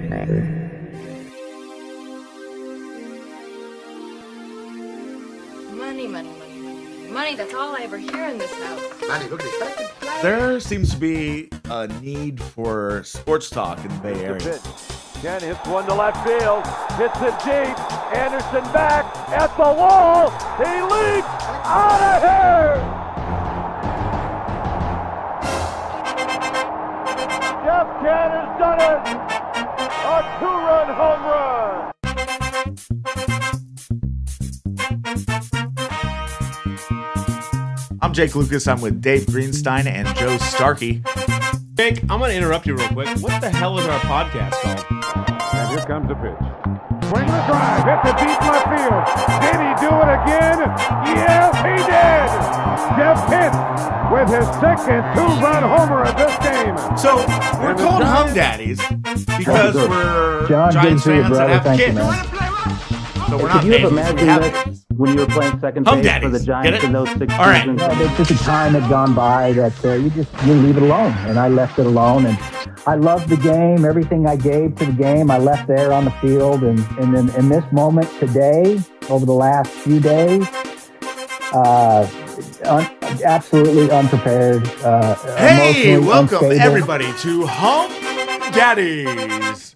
Money, money, money, money. Money, that's all I ever hear in this house. Manny, look at this. There seems to be a need for sports talk in the Bay Area. Ken hits one to left field, hits it deep. Anderson back at the wall. He leaps out of here. Jeff Ken has done it. A two-run home run. I'm Jake Lucas. I'm with Dave Greenstein and Joe Starkey. Jake, I'm going to interrupt you real quick. What the hell is our podcast called? And here comes the pitch. Swing the drive, hit the deep left field. Did he do it again? Yes, he did. Jeff Kent with his second two-run homer of this game. So we're called Humm Daddies because we're Giants fans that have kids. So we're not Could you have babies, we imagined have this kids. when you were playing second Humm base Daddies. for the Get Giants it? in those 6 All right. seasons? There's just a time had gone by that you leave it alone, and I left it alone. And I loved the game, everything I gave to the game, I left there on the field. And then in this moment today, over the last few days, absolutely unprepared. Hey, emotionally welcome unstable. everybody to Humm Daddies.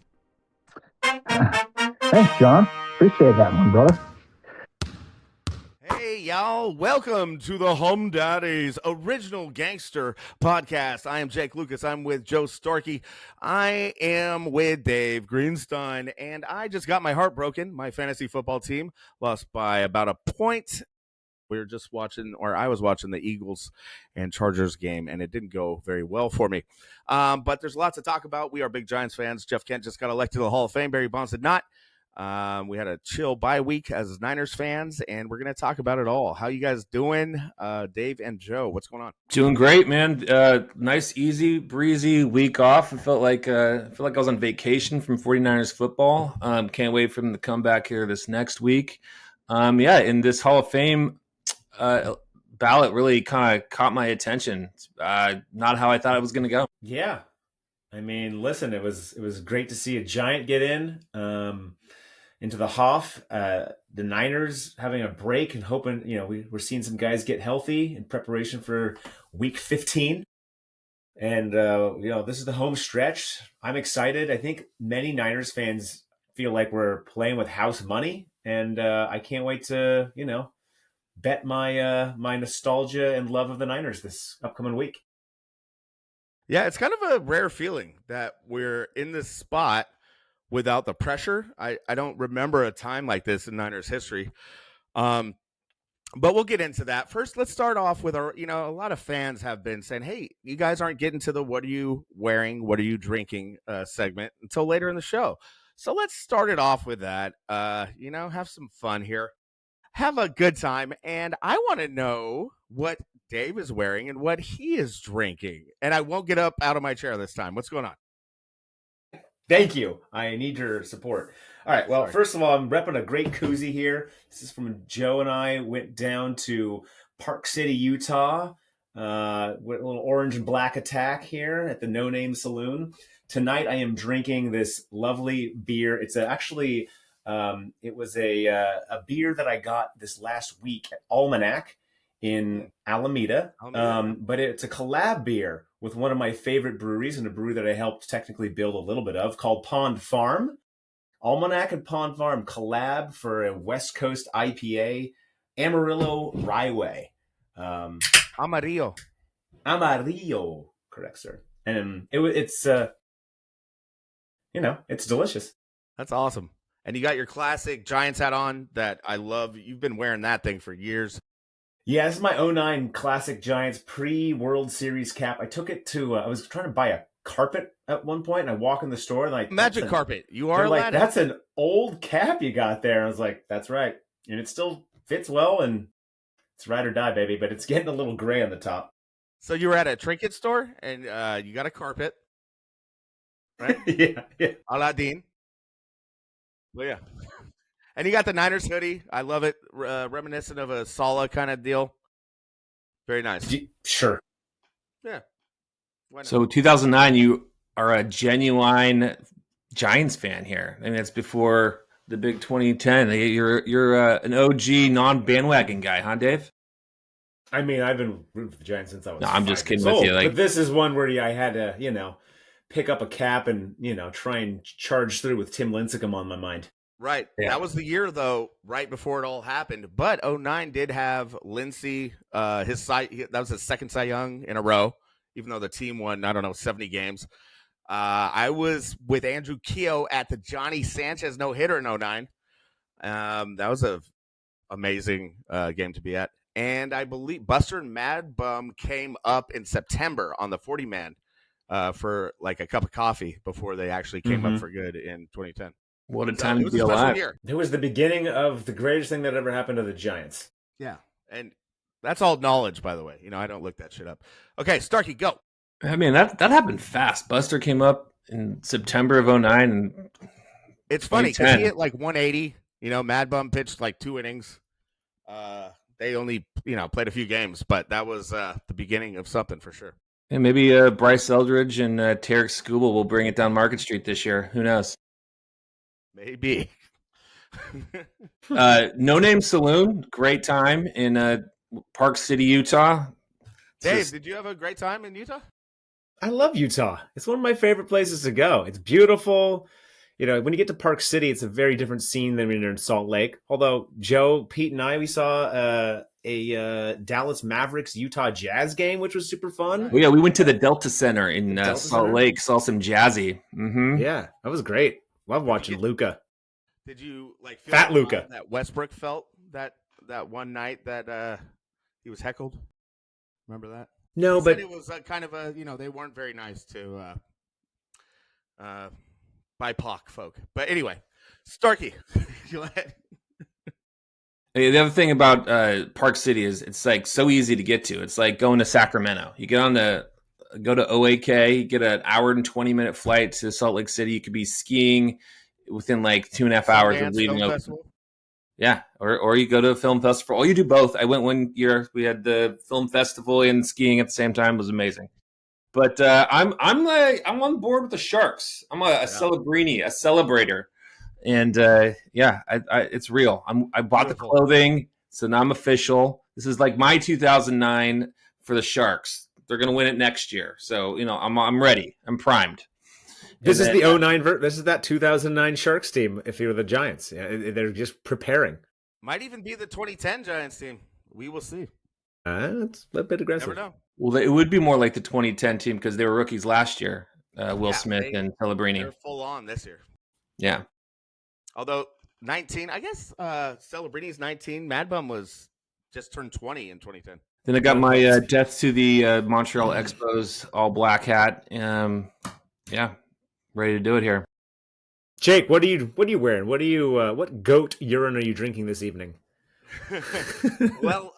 Thanks, John. Appreciate that one, brother. Hey, y'all. Welcome to the Humm Daddies Original Gangster Podcast. I am Jake Lucas. I'm with Joe Starkey. I am with Dave Greenstein, and I just got my heart broken. My fantasy football team lost by about a point. We were just watching, or I was watching the Eagles and Chargers game, and it didn't go very well for me. But there's lots to talk about. We are big Giants fans. Jeff Kent just got elected to the Hall of Fame. Barry Bonds did not. We had a chill bye week as Niners fans, and we're going to talk about it all. How you guys doing? Dave and Joe, what's going on? Doing great, man. Nice, easy, breezy week off. I felt like I was on vacation from 49ers football. Can't wait for them to come back here this next week. And this Hall of Fame ballot really kind of caught my attention. Not how I thought it was going to go. Yeah. I mean, listen, it was great to see a Giant get in into the Hoff. The Niners having a break and hoping, we're seeing some guys get healthy in preparation for week 15. And, this is the home stretch. I'm excited. I think many Niners fans feel like we're playing with house money. And I can't wait to, bet my nostalgia and love of the Niners this upcoming week. Yeah, it's kind of a rare feeling that we're in this spot without the pressure. I don't remember a time like this in Niners history. But we'll get into that. First, let's start off with our, a lot of fans have been saying, hey, you guys aren't getting to the what are you wearing, what are you drinking segment until later in the show. So let's start it off with that. Have some fun here. Have a good time. And I want to know what Dave is wearing and what he is drinking. And I won't get up out of my chair this time. What's going on? Thank you. I need your support. All right. Well, First of all, I'm repping a great koozie here. This is from Joe and I went down to Park City, Utah, with a little orange and black attack here at the No Name Saloon. Tonight, I am drinking this lovely beer. It's it was a beer that I got this last week at Almanac in Alameda. But it's a collab beer with one of my favorite breweries and a brewery that I helped technically build a little bit of called Pond Farm. Almanac and Pond Farm collab for a West Coast IPA, Amarillo Rye. Amarillo. Correct, sir. And it's delicious. That's awesome. And you got your classic Giants hat on that I love. You've been wearing that thing for years. Yeah, this is my 09 classic Giants pre-World Series cap. I took it to, I was trying to buy a carpet at one point, and I walk in the store and Magic carpet. You are like, that's an old cap you got there. And I was like, that's right. And it still fits well, and it's ride or die, baby, but it's getting a little gray on the top. So you were at a trinket store, and you got a carpet, right? Yeah. Aladdin. Well, yeah. And you got the Niners hoodie. I love it. Reminiscent of a Sala kind of deal. Very nice. Sure. Yeah. So 2009, you are a genuine Giants fan here. I mean, that's before the big 2010. You're an OG non-bandwagon guy, huh, Dave? I mean, I've been rooting for the Giants since I was No, I'm 5 just kidding years with old. you. Like, but this is one where I had to, pick up a cap and, try and charge through with Tim Lincecum on my mind. Right. Yeah. That was the year, though, right before it all happened. But 09 did have Lindsey, that was his second Cy Young in a row, even though the team won, 70 games. I was with Andrew Keogh at the Johnny Sanchez no-hitter in 09. That was a amazing game to be at. And I believe Buster and Mad Bum came up in September on the 40-man for like a cup of coffee before they actually came up for good in 2010. what a So time it to was be a special alive. year. It was the beginning of the greatest thing that ever happened to the Giants. Yeah. And that's all knowledge, by the way. I don't look that shit up. Okay, Starkey, go. I mean, that happened fast. Buster came up in September of 09. And It's funny because 2010. he hit like 180. Mad Bum pitched like 2 innings. They only, played a few games, but that was the beginning of something for sure. And maybe Bryce Eldridge and Tarek Skubal will bring it down Market Street this year. Who knows? Maybe. No Name Saloon, great time in Park City, Utah. Dave, did you have a great time in Utah? I love Utah. It's one of my favorite places to go. It's beautiful. When you get to Park City, it's a very different scene than when you're in Salt Lake. Although Joe, Pete, and we saw a Dallas Mavericks Utah Jazz game, which was super fun. Oh, yeah, we went to the Delta Center in Delta Salt Center? Lake, saw some Jazzy. Mm-hmm. Yeah, that was great. Love watching Luka. Did you like feel Fat the Luka. vibe that Westbrook felt that one night that he was heckled? Remember that? No, He but said it was kind of a they weren't very nice to BIPOC folk. But anyway, Starkey, go ahead. The other thing about Park City is it's like so easy to get to. It's like going to Sacramento. You go to OAK, you get an hour and 20-minute flight to Salt Lake City. You could be skiing within like 2.5 hours of Sundance leaving. Film Festival? Yeah, or you go to a film festival. Or you do both. I went one year. We had the film festival and skiing at the same time. It was amazing. But I'm on board with the Sharks. I'm a Celebrini, a celebrator, and it's real. I bought Beautiful. the clothing, so now I'm official. This is like my 2009 for the Sharks. They're gonna win it next year, so I'm ready. I'm primed. this is the 09 this is that 2009 Sharks team. If you're the Giants, they're just preparing. Might even be the 2010 Giants team. We will see. That's a bit aggressive. Never know. Well, it would be more like the 2010 team because they were rookies last year. Will Smith and Celebrini. They're full on this year. Yeah. Although 19, I guess Celebrini's 19. Mad Bum was just turned 20 in 2010. Then I got my Death to the Montreal Expos all black hat. Ready to do it here. Jake, what are you wearing? What goat urine are you drinking this evening? Well,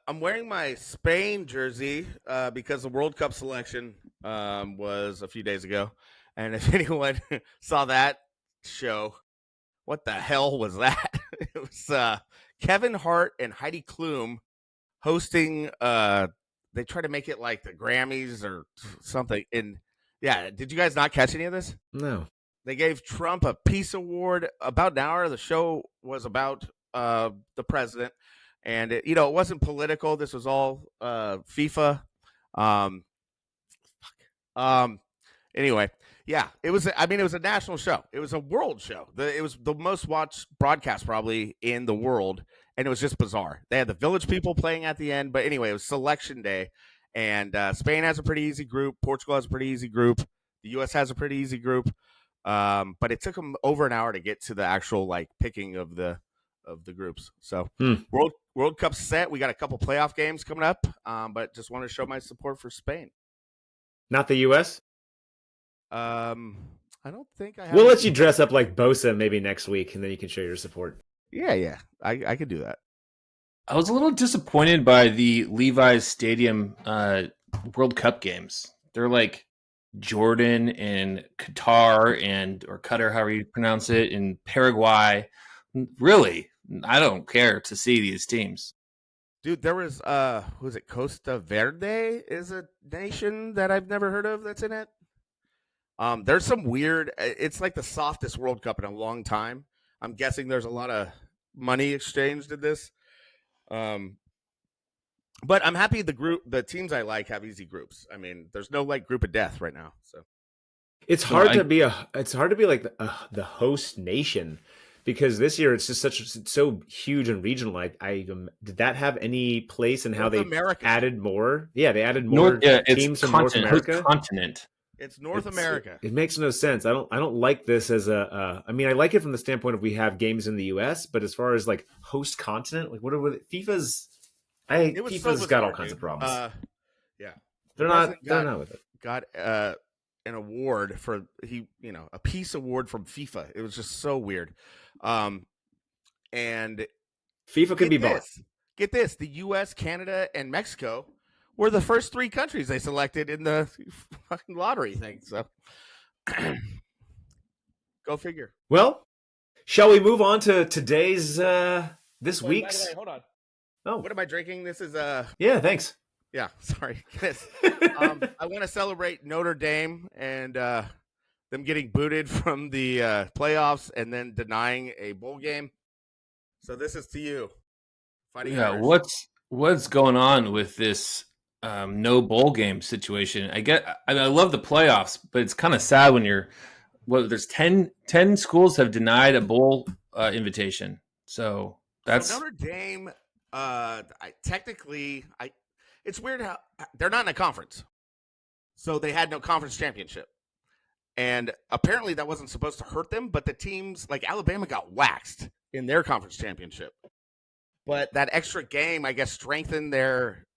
I'm wearing my Spain jersey because the World Cup selection was a few days ago. And if anyone saw that show, what the hell was that? It was Kevin Hart and Heidi Klum hosting. They try to make it like the Grammys or something. And yeah, did you guys not catch any of this? No. They gave Trump a peace award. About an hour. The show was about the president, and it wasn't political. This was all FIFA. Anyway, yeah, it was. I mean, it was a national show. It was a world show. It was the most watched broadcast probably in the world, and it was just bizarre. They had the Village People playing at the end, but anyway, it was selection day, and Spain has a pretty easy group. Portugal has a pretty easy group. The U.S. has a pretty easy group. But it took them over an hour to get to the actual picking of the groups. So World Cup set. We got a couple playoff games coming up. But just want to show my support for Spain. Not the U.S.? I don't think I have. We'll let you dress up like Bosa maybe next week, and then you can show your support. Yeah. I could do that. I was a little disappointed by the Levi's Stadium World Cup games. They're like Jordan and Qatar or Qatar, however you pronounce it, in Paraguay. Really, I don't care to see these teams. Dude, there was was it Costa Verde is a nation that I've never heard of that's in it. There's some weird. It's like the softest World Cup in a long time. I'm guessing there's a lot of money exchanged in this. But I'm happy the teams I like have easy groups. I mean, there's no like group of death right now. So it's hard to be like the host nation, because this year it's just it's so huge and regional. Did that have any place in how North they America. added more? Yeah, they added more teams from North America. Continent. It's North America. It makes no sense. I don't like this as I mean, I like it from the standpoint of we have games in the U.S., but as far as like host continent, like what are FIFA's? FIFA's got all kinds of problems. Yeah, they're not with it. Got an award for a peace award from FIFA. It was just so weird. And FIFA can be bought. Get this: the U.S., Canada, and Mexico were the first 3 countries they selected in the fucking lottery thing. So go figure. Well, shall we move on to today's this week's? By the way, hold on. Oh, what am I drinking? This is yeah, thanks. Yeah, sorry. I want to celebrate Notre Dame and them getting booted from the playoffs and then denying a bowl game. So this is to you. Fighting Irish. What's going on with this no bowl game situation? I love the playoffs, but it's kind of sad when there's 10 schools have denied a bowl invitation. So that's Notre Dame. It's weird how they're not in a conference, so they had no conference championship, and apparently that wasn't supposed to hurt them. But the teams like Alabama got waxed in their conference championship, but that extra game, I guess, strengthened their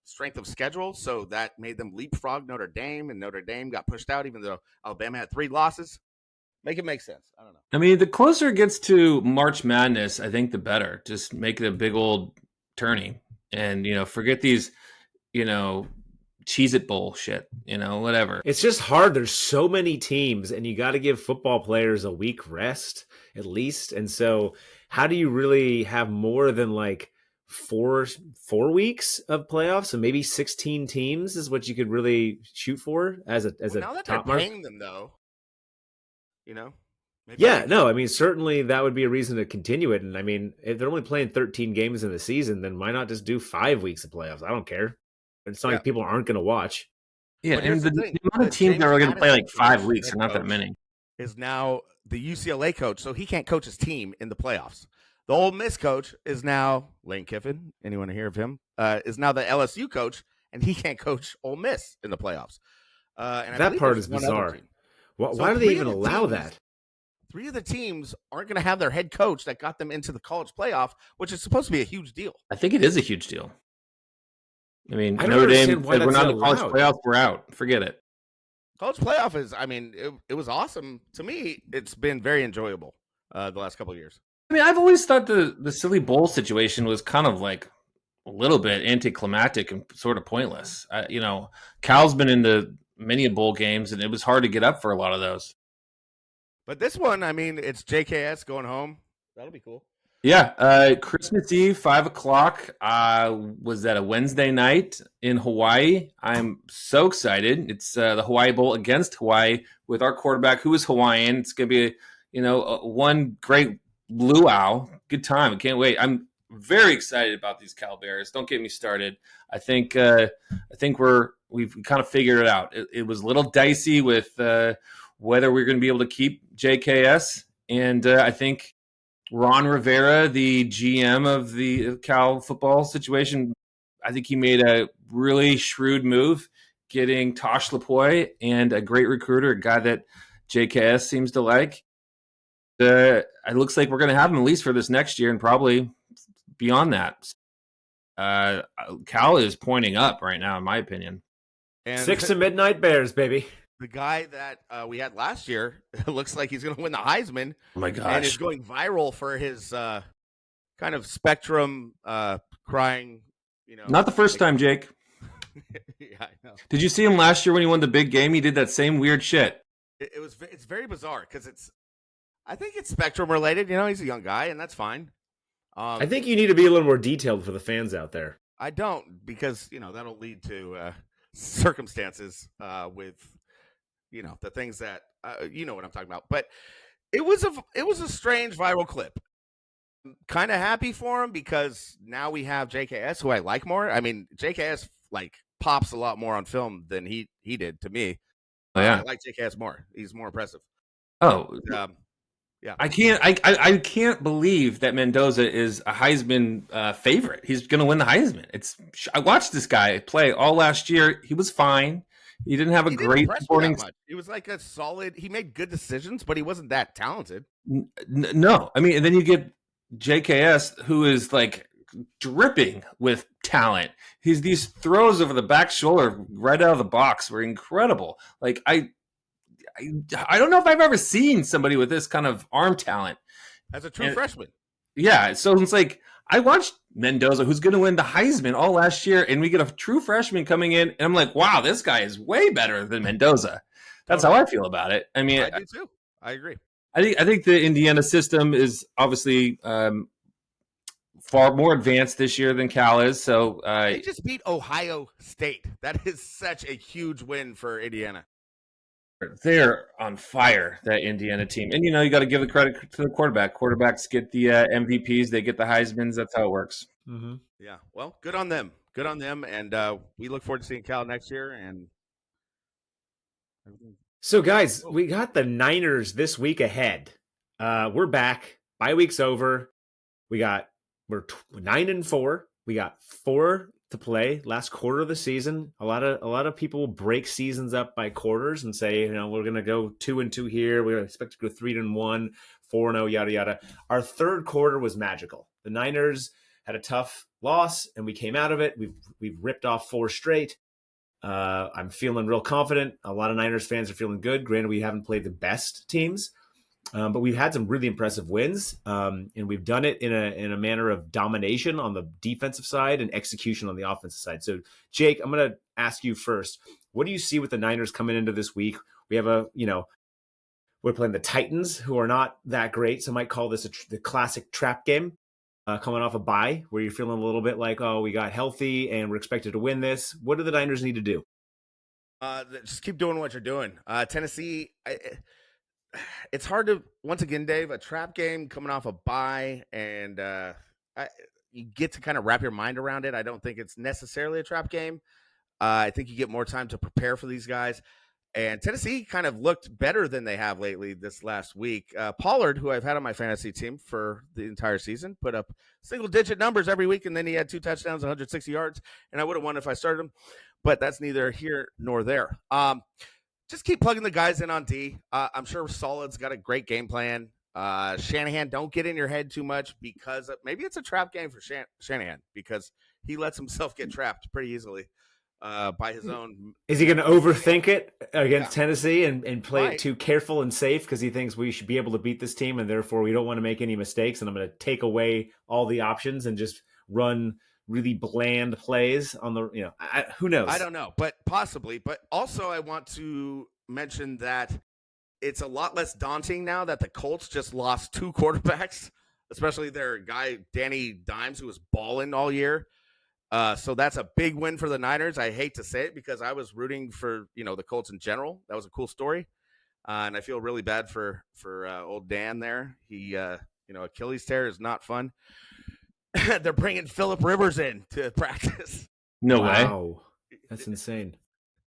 strength of schedule, so that made them leapfrog Notre Dame, and Notre Dame got pushed out, even though Alabama had 3 losses. Make it make sense. I don't know. I mean, the closer it gets to March Madness, I think the better. Just make it a big old tourney and, forget these, Cheez-It Bowl shit, whatever. It's just hard. There's so many teams and you got to give football players a week rest at least. And so how do you really have more than like four weeks of playoffs? So maybe 16 teams is what you could really shoot for as a now that top they're mark. paying them though. I mean, certainly that would be a reason to continue it. And I mean, if they're only playing 13 games in the season, then why not just do 5 weeks of playoffs? I don't care. It's not like people aren't going to watch. Yeah, and the amount of teams that are going to play like 5 weeks are not that many. Is now the UCLA coach, so he can't coach his team in the playoffs. The Ole Miss coach is now Lane Kiffin. Anyone hear of him? Is now the LSU coach, and he can't coach Ole Miss in the playoffs. And that part is bizarre. Why do they even allow that? 3 of the teams aren't going to have their head coach that got them into the college playoff, which is supposed to be a huge deal. I think it is a huge deal. I mean, Notre Dame, we're not in the college playoffs, we're out. Forget it. College playoff is, I mean, it was awesome. To me, it's been very enjoyable the last couple of years. I mean, I've always thought the silly bowl situation was kind of like a little bit anticlimactic and sort of pointless. Cal's been into many bowl games, and it was hard to get up for a lot of those. But this one, I mean, it's JKS going home. That'll be cool. Yeah, Christmas Eve, 5:00. Was that a Wednesday night in Hawaii? I'm so excited. It's the Hawaii Bowl against Hawaii with our quarterback who is Hawaiian. It's gonna be one great luau. Good time. I can't wait. I'm very excited about these Cal Bears. Don't get me started. I think we've kind of figured it out. It was a little dicey with whether we're going to be able to keep JKS, and I think Ron Rivera, the GM of the Cal football situation, I think he made a really shrewd move getting Tosh Lapoy and a great recruiter, a guy that JKS seems to like. It looks like we're going to have him at least for this next year and probably beyond that. Cal is pointing up right now, in my opinion. And 6 to midnight Bears, baby. The guy that we had last year looks like he's going to win the Heisman. Oh my gosh. And is going viral for his kind of spectrum crying. Not the first time, Jake. Yeah, I know. Did you see him last year when he won the big game? He did that same weird shit. It's very bizarre because I think it's spectrum related. He's a young guy, and that's fine. I think you need to be a little more detailed for the fans out there. I don't, because that'll lead to circumstances with the things that you know what I'm talking about. But it was a strange viral clip. Kind of happy for him because now we have JKS, who I like more. I mean, JKS like pops a lot more on film than he did to me. Oh, I yeah. like JKS more. He's more impressive. Oh, yeah. I can't believe that Mendoza is a Heisman favorite. He's going to win the Heisman. I watched this guy play all last year. He was fine. He didn't have a He didn't great impress me supporting. that much. He was like a solid. He made good decisions, but he wasn't that talented. No, I mean, and then you get JKS, who is like dripping with talent. These throws over the back shoulder right out of the box were incredible. Like I don't know if I've ever seen somebody with this kind of arm talent As a true freshman. Yeah, so it's like I watched Mendoza, who's going to win the Heisman all last year, and we get a true freshman coming in, and I'm like, wow, this guy is way better than Mendoza. That's how I feel about it. I mean, I do too. I agree. I think the Indiana system is obviously far more advanced this year than Cal is. So they just beat Ohio State. That is such a huge win for Indiana. They're on fire, that Indiana team. And, you got to give the credit to the quarterback. Quarterbacks get the MVPs. They get the Heismans. That's how it works. Mm-hmm. Yeah. Well, good on them. Good on them. And we look forward to seeing Cal next year. And so, guys, we got the Niners this week ahead. We're back. Bye week's over. We're 9-4. We got 4 to play last quarter of the season. A lot of people break seasons up by quarters and say, we're going to go 2-2 here. We expect to go 3-1, 4-0, yada yada. Our third quarter was magical. The Niners had a tough loss, and we came out of it. We've ripped off 4 straight. I'm feeling real confident. A lot of Niners fans are feeling good. Granted, we haven't played the best teams. But we've had some really impressive wins, and we've done it in a manner of domination on the defensive side and execution on the offensive side. So, Jake, I'm going to ask you first. What do you see with the Niners coming into this week? We have we're playing the Titans, who are not that great. So I might call this the classic trap game, coming off a bye, where you're feeling a little bit like, oh, we got healthy and we're expected to win this. What do the Niners need to do? Just keep doing what you're doing. Tennessee, it's hard to, once again, Dave, a trap game coming off a bye, and you get to kind of wrap your mind around it. I don't think it's necessarily a trap game. I think you get more time to prepare for these guys. And Tennessee kind of looked better than they have lately this last week. Pollard, who I've had on my fantasy team for the entire season, put up single-digit numbers every week, and then he had 2 touchdowns, 160 yards, and I would have won if I started him. But that's neither here nor there. Just keep plugging the guys in on D. I'm sure Solid's got a great game plan. Shanahan, don't get in your head too much, because maybe it's a trap game for Shanahan, because he lets himself get trapped pretty easily by his own. Is he going to overthink it against Tennessee and play it too careful and safe because he thinks we should be able to beat this team and therefore we don't want to make any mistakes, and I'm going to take away all the options and just run really bland plays on the, who knows? I don't know, but possibly. But also I want to mention that it's a lot less daunting now that the Colts just lost 2 quarterbacks, especially their guy, Danny Dimes, who was balling all year. So that's a big win for the Niners. I hate to say it because I was rooting for, the Colts in general. That was a cool story. And I feel really bad for old Dan there. He, Achilles tear is not fun. They're bringing Phillip Rivers in to practice. No way. That's insane.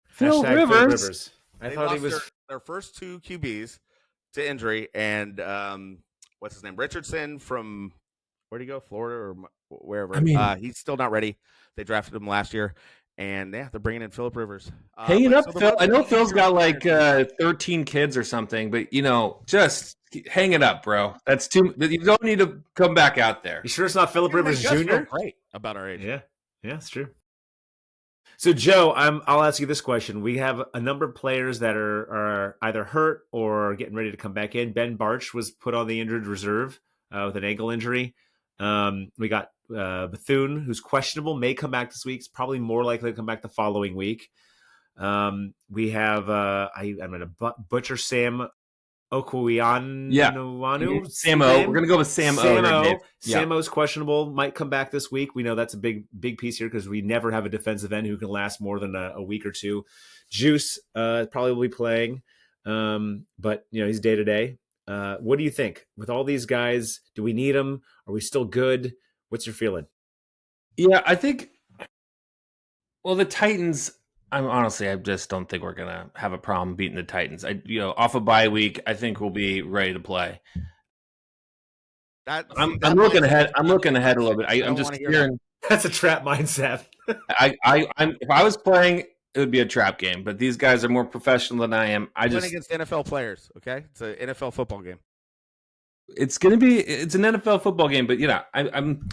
Phil Rivers. I thought he was their first 2 QBs to injury, and what's his name? Richardson from where'd he go? Florida or wherever. I mean, he's still not ready. They drafted him last year, and they're bringing in Phillip Rivers. Hanging up, Phil. I know Phil's got like 13 kids or something, but just hang it up, bro. That's too. You don't need to come back out there. You sure it's not Phillip Rivers Jr.? Great about our age. Yeah, it's true. So, Joe, I'll ask you this question. We have a number of players that are either hurt or getting ready to come back in. Ben Barch was put on the injured reserve with an ankle injury. We got Bethune, who's questionable, may come back this week. It's probably more likely to come back the following week. We have, I'm going to butcher Sam Okuianuanu. Samo. We're gonna go with Samo. Samo's questionable. Might come back this week. We know that's a big piece here because we never have a defensive end who can last more than a week or two. Juice probably will be playing, but he's day to day. What do you think with all these guys? Do we need them? Are we still good? What's your feeling? Yeah, I think. Well, the Titans. I just don't think we're gonna have a problem beating the Titans. Off a bye week, I think we'll be ready to play. I'm looking ahead. I'm looking ahead a little bit. I'm just hearing. That's a trap mindset. If I was playing, it would be a trap game. But these guys are more professional than I am. Win against NFL players. Okay, it's an NFL football game. It's an NFL football game. But I'm.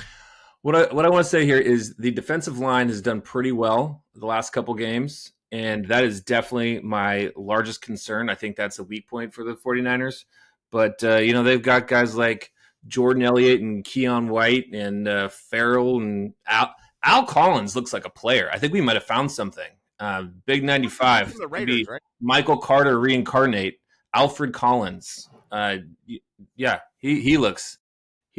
What I want to say here is the defensive line has done pretty well the last couple games, and that is definitely my largest concern. I think that's a weak point for the 49ers. But, they've got guys like Jordan Elliott and Keon White and Farrell and Al Collins looks like a player. I think we might have found something. Big 95. The Raiders, right? Michael Carter reincarnate. Alfred Collins.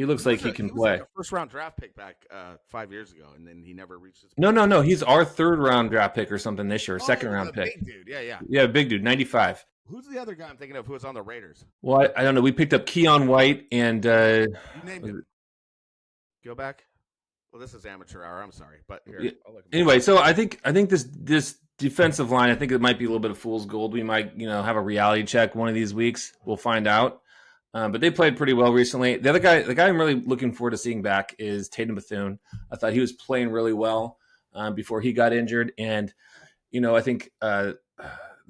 He looks like he can play. Like a first-round draft pick back 5 years ago, and then he never reached his. No. He's our third-round draft pick or something this year, second-round pick. Big dude, yeah. Yeah, big dude, 95. Who's the other guy I'm thinking of who was on the Raiders? Well, I don't know. We picked up Keon White and. You named him. Go back. Well, this is amateur hour. I'm sorry, but here. Anyway, so I think this defensive line, I think it might be a little bit of fool's gold. We might have a reality check one of these weeks. We'll find out. But they played pretty well recently. The guy I'm really looking forward to seeing back is Tatum Bethune. I thought he was playing really well before he got injured, and I think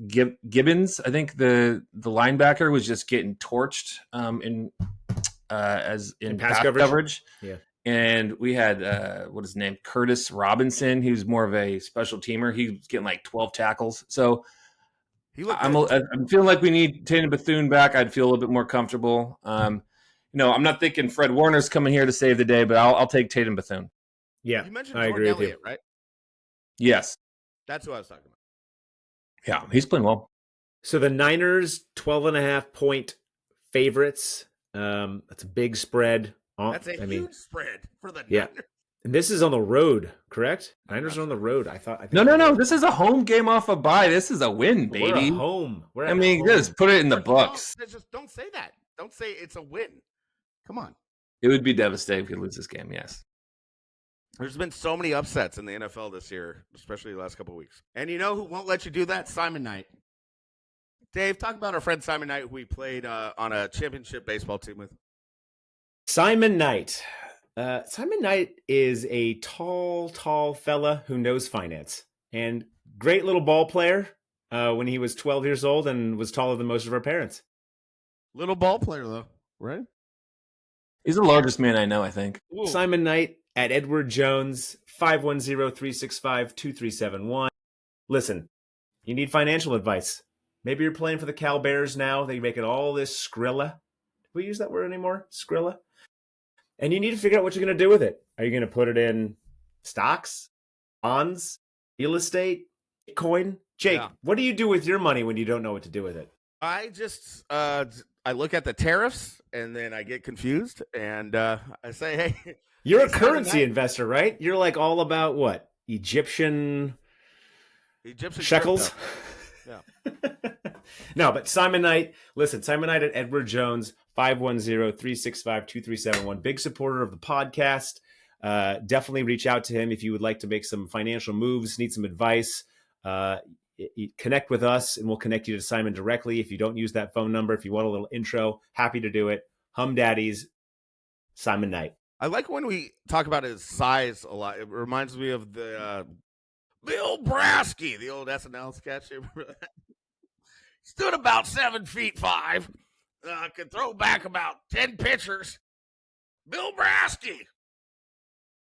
Gibbons, I think the linebacker was just getting torched in pass coverage. Yeah, and we had what is his name, Curtis Robinson. He was more of a special teamer. He was getting like 12 tackles. So. I'm feeling like we need Tatum Bethune back. I'd feel a little bit more comfortable. I'm not thinking Fred Warner's coming here to save the day, but I'll take Tatum Bethune. Yeah, you mentioned Jordan Elliott, right? Yes, that's who I was talking about. Yeah, he's playing well. So the Niners 12.5-point favorites. That's a big spread. That's a huge spread for the Niners. And this is on the road, correct? Niners are on the road. I thought no. This is a home game off a bye. This is a win, baby. We're at home. Just put it in the books. Just don't say that. Don't say it's a win. Come on. It would be devastating if we lose this game. Yes. There's been so many upsets in the NFL this year, especially the last couple of weeks. And you know who won't let you do that? Simon Knight. Dave, talk about our friend Simon Knight, who we played on a championship baseball team with. Simon Knight. Simon Knight is a tall fella who knows finance, and great little ball player when he was 12 years old and was taller than most of our parents. Little ball player, though, right? He's the largest man I know, I think. Ooh. Simon Knight at Edward Jones, 510-365-2371. Listen, you need financial advice. Maybe you're playing for the Cal Bears now. They're making all this Skrilla. Do we use that word anymore? Skrilla? And you need to figure out what you're going to do with it. Are you going to put it in stocks, bonds, real estate, Bitcoin? Jake, What do you do with your money when you don't know what to do with it? I just I look at the tariffs and then I get confused and I say, hey. You're a currency investor, right? You're like all about what? Egyptian shekels? Yeah. No, but Simon Knight, listen, Simon Knight at Edward Jones, 510-365-2371. Big supporter of the podcast. Definitely reach out to him if you would like to make some financial moves, need some advice. Connect with us, and we'll connect you to Simon directly. If you don't use that phone number, if you want a little intro, happy to do it. Humm Daddies, Simon Knight. I like when we talk about his size a lot. It reminds me of the Bill Brasky, the old SNL sketch. Stood about 7'5". Could throw back about 10 pitchers. Bill Brasky.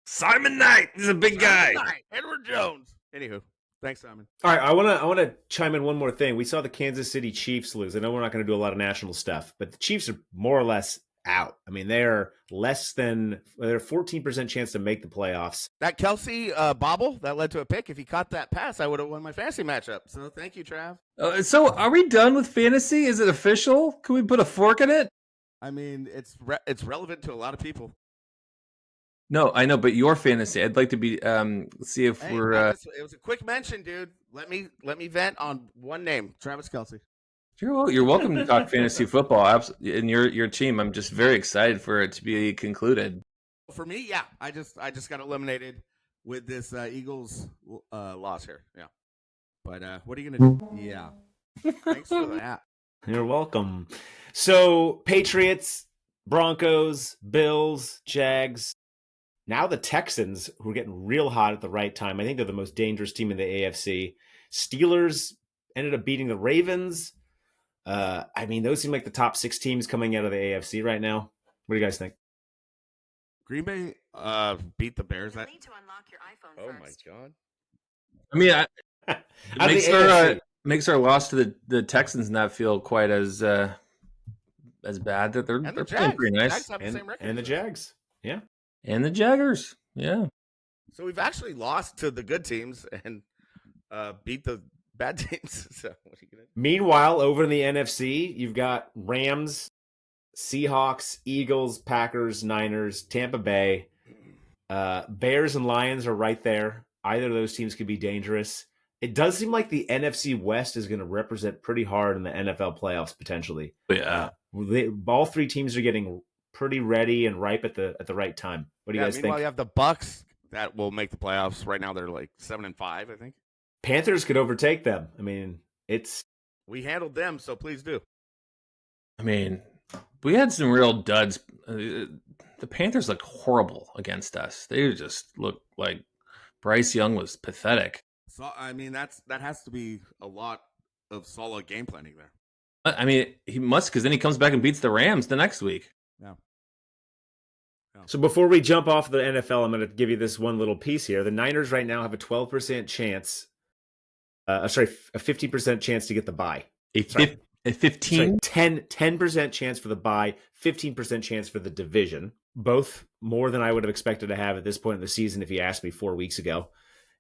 Simon Knight. He's a big guy. Edward Jones. Anywho, thanks, Simon. All right, I want to chime in one more thing. We saw the Kansas City Chiefs lose. I know we're not going to do a lot of national stuff, but the Chiefs are more or less out. I mean, they're 14% chance to make the playoffs. That Kelsey bobble that led to a pick. If he caught that pass, I would have won my fantasy matchup. So thank you, Trav. So are we done with fantasy? Is it official? Can we put a fork in it? I mean, it's relevant to a lot of people. No, I know, but your fantasy. I'd like to be see if we're. It was a quick mention, dude. Let me vent on one name, Travis Kelsey. You're welcome to talk fantasy football in your team. I'm just very excited for it to be concluded. For me, yeah, I just got eliminated with this Eagles loss here. Yeah, but what are you gonna do? Yeah, thanks for that. You're welcome. So Patriots, Broncos, Bills, Jags. Now the Texans, who are getting real hot at the right time. I think they're the most dangerous team in the AFC. Steelers ended up beating the Ravens. I mean, those seem like the top 6 teams coming out of the AFC right now. What do you guys think? Green Bay beat the Bears. You'll need to unlock your iPhone first. My god! I mean, it makes our loss to the Texans not feel quite as bad. That they're playing pretty nice. And the Jags, yeah, and the Jaggers, yeah. So we've actually lost to the good teams and beat the bad teams. So what are you gonna do? Meanwhile, over in the NFC, you've got Rams, Seahawks, Eagles, Packers, Niners, Tampa Bay. Bears and Lions are right there. Either of those teams could be dangerous. It does seem like the NFC West is going to represent pretty hard in the NFL playoffs potentially. Yeah, all 3 teams are getting pretty ready and ripe at the right time. What do you guys think? Meanwhile, you have the Bucks that will make the playoffs. Right now, they're like 7-5, I think. Panthers could overtake them. I mean, we handled them, so please do. I mean, we had some real duds. The Panthers looked horrible against us. They just looked like Bryce Young was pathetic. So I mean, that has to be a lot of solid game planning there. I mean, he must, because then he comes back and beats the Rams the next week. Yeah. So before we jump off the NFL, I'm going to give you this one little piece here. The Niners right now have a 12% chance. A 50% chance to get the bye. A 15? 10% chance for the bye, 15% chance for the division. Both more than I would have expected to have at this point in the season if you asked me 4 weeks ago.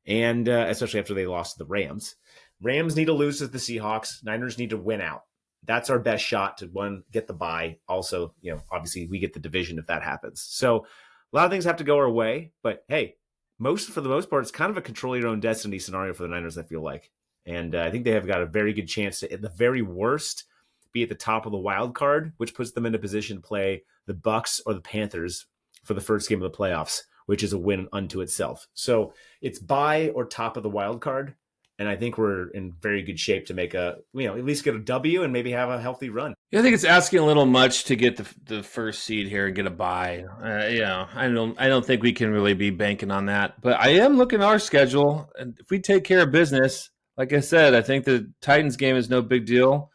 And especially after they lost to the Rams. Rams need to lose to the Seahawks. Niners need to win out. That's our best shot to, get the bye. Also, obviously we get the division if that happens. So a lot of things have to go our way. But hey, for the most part, it's kind of a control your own destiny scenario for the Niners, I feel like. And I think they have got a very good chance to, at the very worst, be at the top of the wild card, which puts them in a position to play the Bucks or the Panthers for the first game of the playoffs, which is a win unto itself. So it's bye or top of the wild card. And I think we're in very good shape to make at least get a W and maybe have a healthy run. Yeah, I think it's asking a little much to get the first seed here and get a bye. I don't think we can really be banking on that. But I am looking at our schedule, and if we take care of business, like I said, I think the Titans game is no big deal.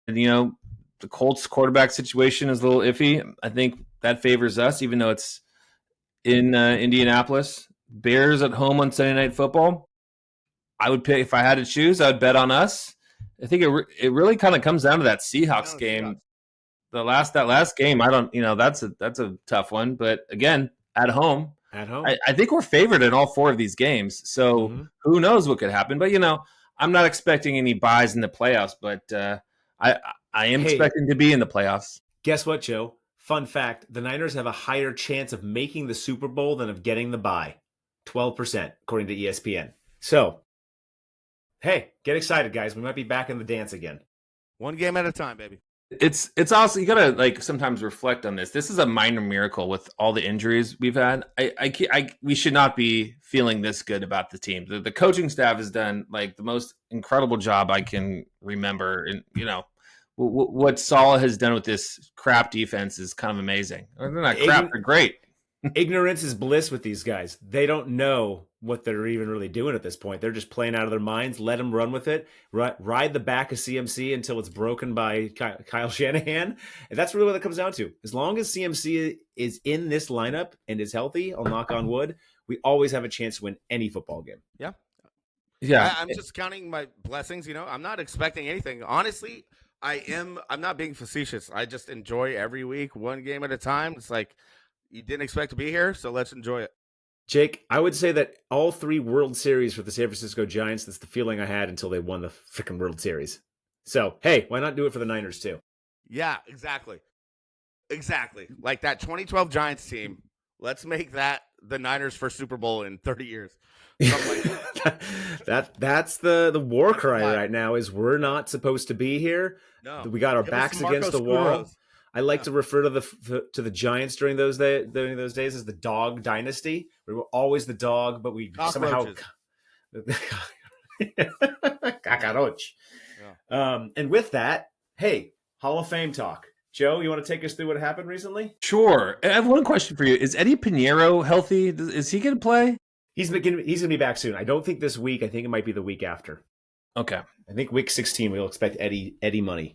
And the Colts quarterback situation is a little iffy. I think that favors us, even though it's in Indianapolis. Bears at home on Sunday Night Football. I would pick, if I had to choose, I would bet on us. I think it really kind of comes down to that Seahawks game. That last game, I don't, that's a tough one. But again, at home, I think we're favored in all 4 of these games. So who knows what could happen? But I'm not expecting any buys in the playoffs. But I am expecting to be in the playoffs. Guess what, Joe? Fun fact: the Niners have a higher chance of making the Super Bowl than of getting the bye. 12%, according to ESPN. So. Hey, get excited, guys. We might be back in the dance again. One game at a time, baby. It's also, you gotta sometimes reflect on this. This is a minor miracle with all the injuries we've had. We should not be feeling this good about the team. The coaching staff has done the most incredible job I can remember. And what Saleh has done with this crap defense is kind of amazing. They're not crap; they're great. Ignorance is bliss with these guys. They don't know what they're even really doing at this point. They're just playing out of their minds. Let them run with it. Ride the back of CMC until it's broken by Kyle Shanahan. And that's really what it comes down to. As long as CMC is in this lineup and is healthy, I'll knock on wood, we always have a chance to win any football game. Yeah. I'm just counting my blessings. I'm not expecting anything. Honestly, I'm not being facetious. I just enjoy every week, one game at a time. It's like you didn't expect to be here, so let's enjoy it. Jake, I would say that all 3 World Series for the San Francisco Giants, that's the feeling I had until they won the freaking World Series. So, hey, why not do it for the Niners too? Yeah, exactly. Exactly. Like that 2012 Giants team. Let's make that the Niners' first Super Bowl in 30 years. Something like that. That's the war cry right now is we're not supposed to be here. No. We got our Give us backs some against the Marco wall. Scuros. I like to refer to the Giants during those days as the dog dynasty. We were always the dog, but we somehow Cockroach. Yeah. And with that, hey, Hall of Fame talk. Joe, you want to take us through what happened recently? Sure. I have one question for you. Is Eddie Pinheiro healthy? Is he going to play? He's going to be back soon. I don't think this week. I think it might be the week after. Okay. I think week 16 we'll expect Eddie money.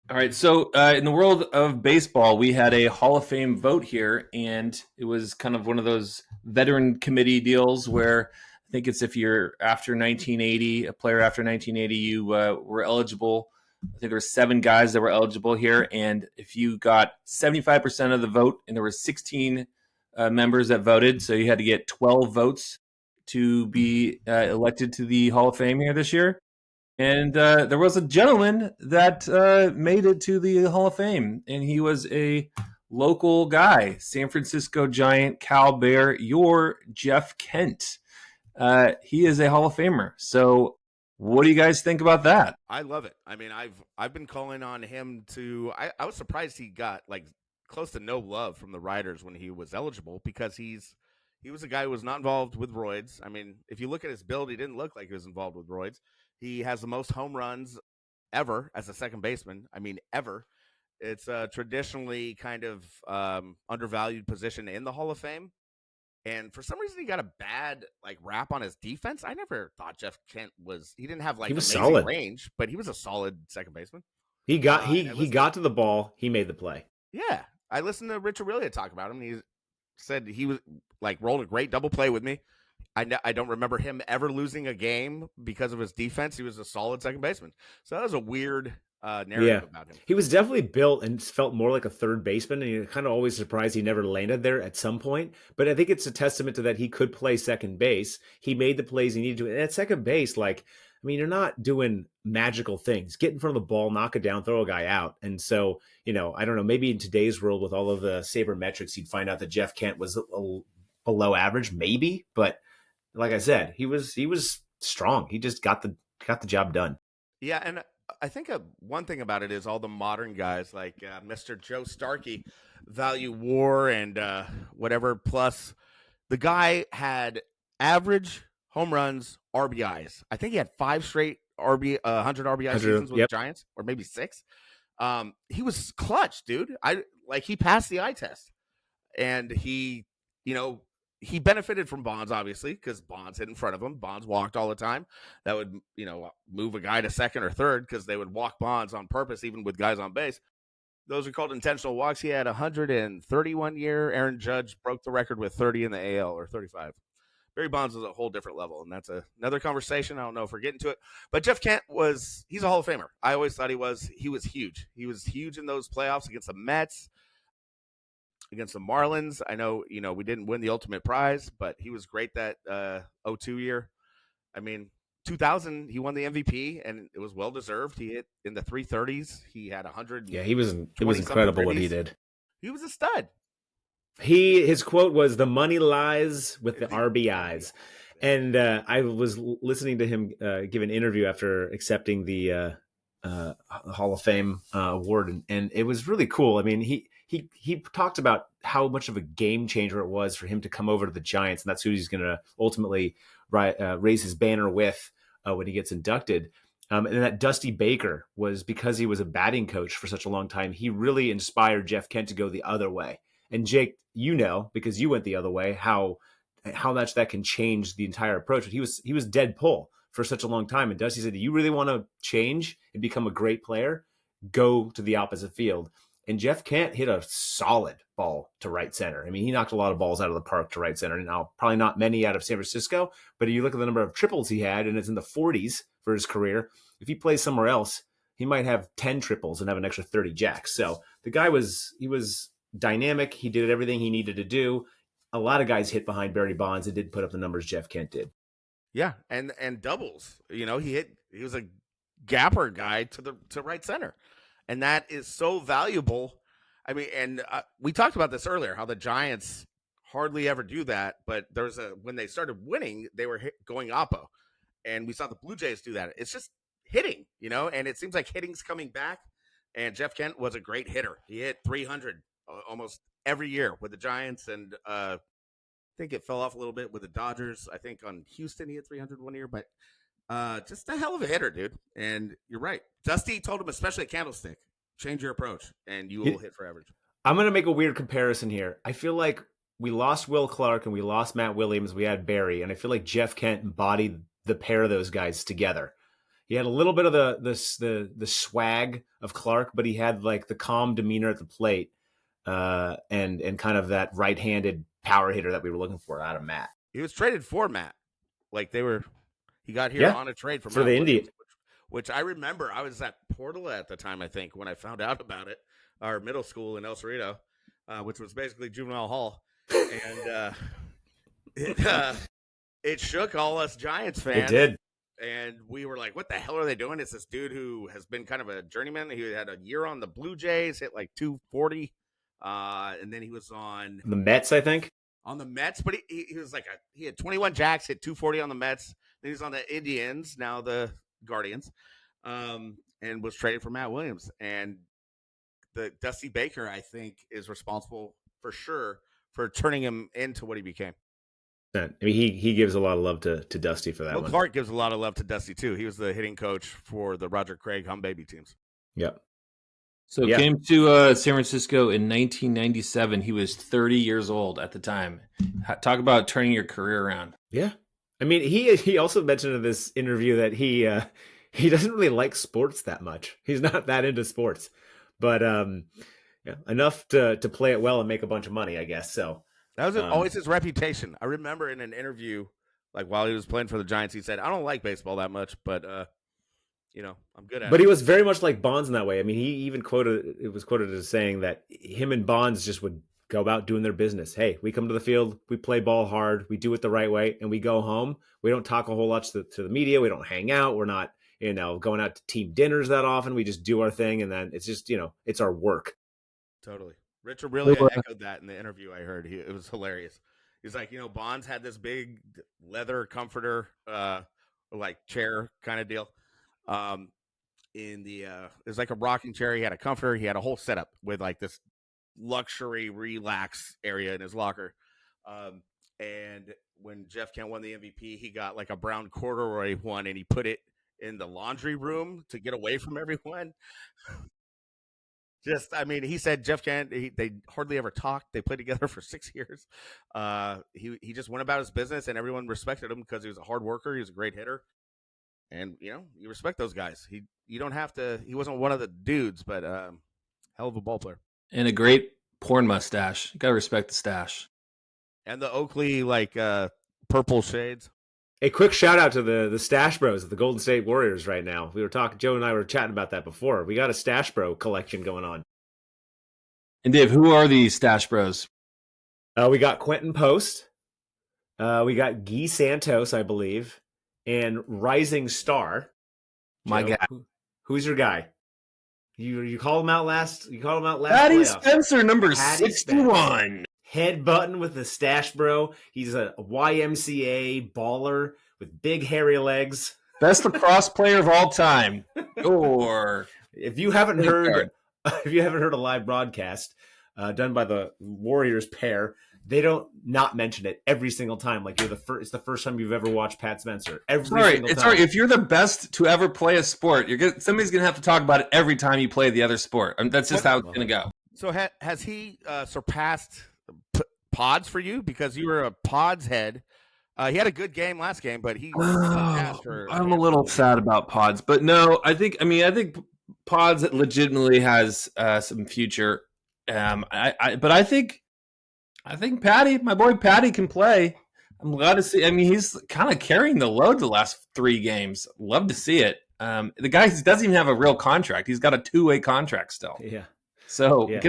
All right. So in the world of baseball, we had a Hall of Fame vote here, and it was kind of one of those veteran committee deals where I think it's if you're after 1980, a player after 1980, you were eligible. I think there were 7 guys that were eligible here, and if you got 75% of the vote, and there were 16 members that voted, so you had to get 12 votes to be elected to the Hall of Fame here this year. And there was a gentleman that made it to the Hall of Fame, and he was a local guy, San Francisco Giant, Cal Bear, your Jeff Kent. He is a Hall of Famer. So what do you guys think about that? I love it. I mean, I've been calling on him to. I was surprised he got like close to no love from the writers when he was eligible because he was a guy who was not involved with roids. I mean, if you look at his build, he didn't look like he was involved with roids. He has the most home runs ever as a second baseman. I mean, ever. It's a traditionally kind of undervalued position in the Hall of Fame. And for some reason, he got a bad like rap on his defense. I never thought Jeff Kent he didn't have like amazing solid range, but he was a solid second baseman. He got got to the ball. He made the play. Yeah. I listened to Rich Aurelia talk about him. He said he was like rolled a great double play with me. I don't remember him ever losing a game because of his defense. He was a solid second baseman. So that was a weird narrative about him. He was definitely built and felt more like a third baseman, and you're kind of always surprised he never landed there at some point. But I think it's a testament to that he could play second base. He made the plays he needed to. And at second base, like, I mean, you're not doing magical things. Get in front of the ball, knock it down, throw a guy out. And so, I don't know, maybe in today's world with all of the sabermetrics, you'd find out that Jeff Kent was below average, maybe. But like I said, he was strong. He just got the job done. Yeah, and I think one thing about it is all the modern guys like Mr. Joe Starkey value WAR and whatever. Plus, the guy had average home runs, RBIs. I think he had 5 straight 100 RBI seasons with the Giants, or maybe 6. He was clutch, dude. He passed the eye test, and he benefited from Bonds, obviously, because Bonds hit in front of him. Bonds walked all the time. That would, move a guy to second or third because they would walk Bonds on purpose, even with guys on base. Those are called intentional walks. He had 131 year. Aaron Judge broke the record with 30 in the AL, or 35. Barry Bonds was a whole different level, and that's another conversation. I don't know if we're getting to it. But Jeff Kent he's a Hall of Famer. I always thought he was. He was huge. He was huge in those playoffs against the Mets, against the Marlins. I know, we didn't win the ultimate prize, but he was great that 02 year. I mean, 2000, he won the MVP, and it was well-deserved. He hit in the 330s. He had 100. Yeah, it was incredible what he did. He was a stud. His quote was, "The money lies with the RBIs." And I was listening to him give an interview after accepting the Hall of Fame award, and it was really cool. I mean, he talked about how much of a game changer it was for him to come over to the Giants, and that's who he's going to ultimately raise his banner with when he gets inducted. And that Dusty Baker was because he was a batting coach for such a long time. He really inspired Jeff Kent to go the other way. And Jake, because you went the other way, how much that can change the entire approach. But he was dead pull for such a long time. And Dusty said, "Do you really want to change and become a great player? Go to the opposite field." And Jeff Kent hit a solid ball to right center. I mean, he knocked a lot of balls out of the park to right center. Now, probably not many out of San Francisco, but you look at the number of triples he had, and it's in the 40s for his career. If he plays somewhere else, he might have 10 triples and have an extra 30 jacks. So the guy was dynamic. He did everything he needed to do. A lot of guys hit behind Barry Bonds and didn't put up the numbers Jeff Kent did. Yeah, and doubles. He was a gapper guy to right center, and that is so valuable. I mean, and we talked about this earlier, how the Giants hardly ever do that, but when they started winning, they were going oppo, and we saw the Blue Jays do that. It's just hitting, and it seems like hitting's coming back. And Jeff Kent was a great hitter. He hit 300 almost every year with the Giants, and I think it fell off a little bit with the Dodgers. I think on Houston he hit 300 one year, but just a hell of a hitter, dude. And you're right. Dusty told him, especially at Candlestick, change your approach, and you will hit for average. I'm going to make a weird comparison here. I feel like we lost Will Clark and we lost Matt Williams. We had Barry, and I feel like Jeff Kent embodied the pair of those guys together. He had a little bit of the swag of Clark, but he had like the calm demeanor at the plate, and kind of that right-handed power hitter that we were looking for out of Matt. He was traded for Matt. Like he got here on a trade for the Indians, which I remember. I was at Portola at the time, I think, when I found out about it. Our middle school in El Cerrito, which was basically juvenile hall, and it shook all us Giants fans. It did. And we were like, what the hell are they doing? It's this dude who has been kind of a journeyman. He had a year on the Blue Jays, hit like 240. And then he was on the Mets, I think. On the Mets, but he was like he had 21 jacks, hit 240 on the Mets. Then he's on the Indians, now the Guardians, and was traded for Matt Williams. And the Dusty Baker, I think, is responsible for sure for turning him into what he became. I mean, he gives a lot of love to Dusty for that one. Clark gives a lot of love to Dusty too. He was the hitting coach for the Roger Craig Humm Baby teams. Yep. So came to San Francisco in 1997. He was 30 years old at the time. Talk about turning your career around. Yeah. I mean, he also mentioned in this interview that he doesn't really like sports that much. He's not that into sports, but enough to play it well and make a bunch of money, I guess. So that was always his reputation. I remember in an interview, like while he was playing for the Giants, he said, "I don't like baseball that much, but I'm good at it." But he was very much like Bonds in that way. I mean, he even was quoted as saying that him and Bonds just would go about doing their business. Hey, we come to the field, we play ball hard, we do it the right way, and we go home. We don't talk a whole lot to the media. We don't hang out. We're not, going out to team dinners that often. We just do our thing, and then it's just, it's our work. Totally. Richard really echoed that in the interview I heard. It was hilarious. He's like, Bonds had this big leather comforter, like chair kind of deal. It was like a rocking chair. He had a comforter. He had a whole setup with like this luxury relax area in his locker. And when Jeff Kent won the MVP, he got like a brown corduroy one and he put it in the laundry room to get away from everyone. He said Jeff Kent, they hardly ever talked. They played together for 6 years. He just went about his business and everyone respected him because he was a hard worker. He was a great hitter. And, you respect those guys. You don't have to, he wasn't one of the dudes, but hell of a ball player. And a great porn mustache. You got to respect the stash. And the Oakley, purple shades. A quick shout out to the Stach Bros of the Golden State Warriors right now. Joe and I were chatting about that before. We got a Stach Bro collection going on. And Dave, who are these Stach Bros? We got Quentin Post. We got Guy Santos, I believe. And Rising Star. My guy. Who's your guy? You called him out last. Patty playoff. Spencer, number Patty 61. Spencer. Head button with the Stach Bro. He's a YMCA baller with big hairy legs. Best lacrosse player of all time. Or if you haven't heard a live broadcast done by the Warriors pair, they don't not mention it every single time. Like it's the first time you've ever watched Pat Spencer. Single time. If you're the best to ever play a sport, somebody's gonna have to talk about it every time you play the other sport. That's just how it's gonna go. So has he surpassed Pods for you because you were a Pods head? He had a good game last game, but I'm a little sad about Pods, but no, I think Pods legitimately has some future. But I think Patty, my boy Patty, can play. I'm glad to see. He's kind of carrying the load the last 3 games. Love to see it. The guy doesn't even have a real contract. He's got a 2-way contract still. Yeah. So Yeah.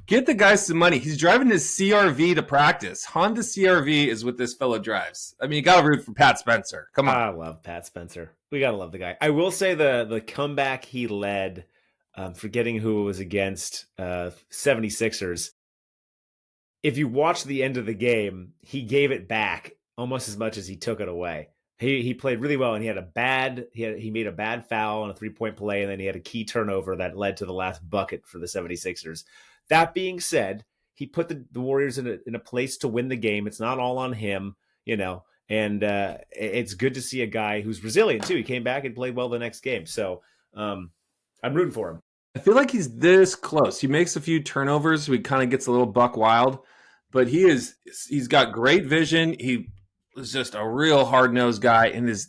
get the guy some money. He's driving his CRV to practice. Honda CRV is what this fella drives. I mean, you got to root for Pat Spencer. Come on. I love Pat Spencer. We got to love the guy. I will say the comeback he led, forgetting who it was against, 76ers. If you watch the end of the game, he gave it back almost as much as he took it away. He played really well, and he made a bad foul on a 3-point play, and then he had a key turnover that led to the last bucket for the 76ers. That being said, he put the Warriors in a place to win the game. It's not all on him, and it's good to see a guy who's resilient too. He came back and played well the next game. So I'm rooting for him. I feel like he's this close. He makes a few turnovers. So he kind of gets a little buck wild, but he's got great vision. He was just a real hard-nosed guy, and his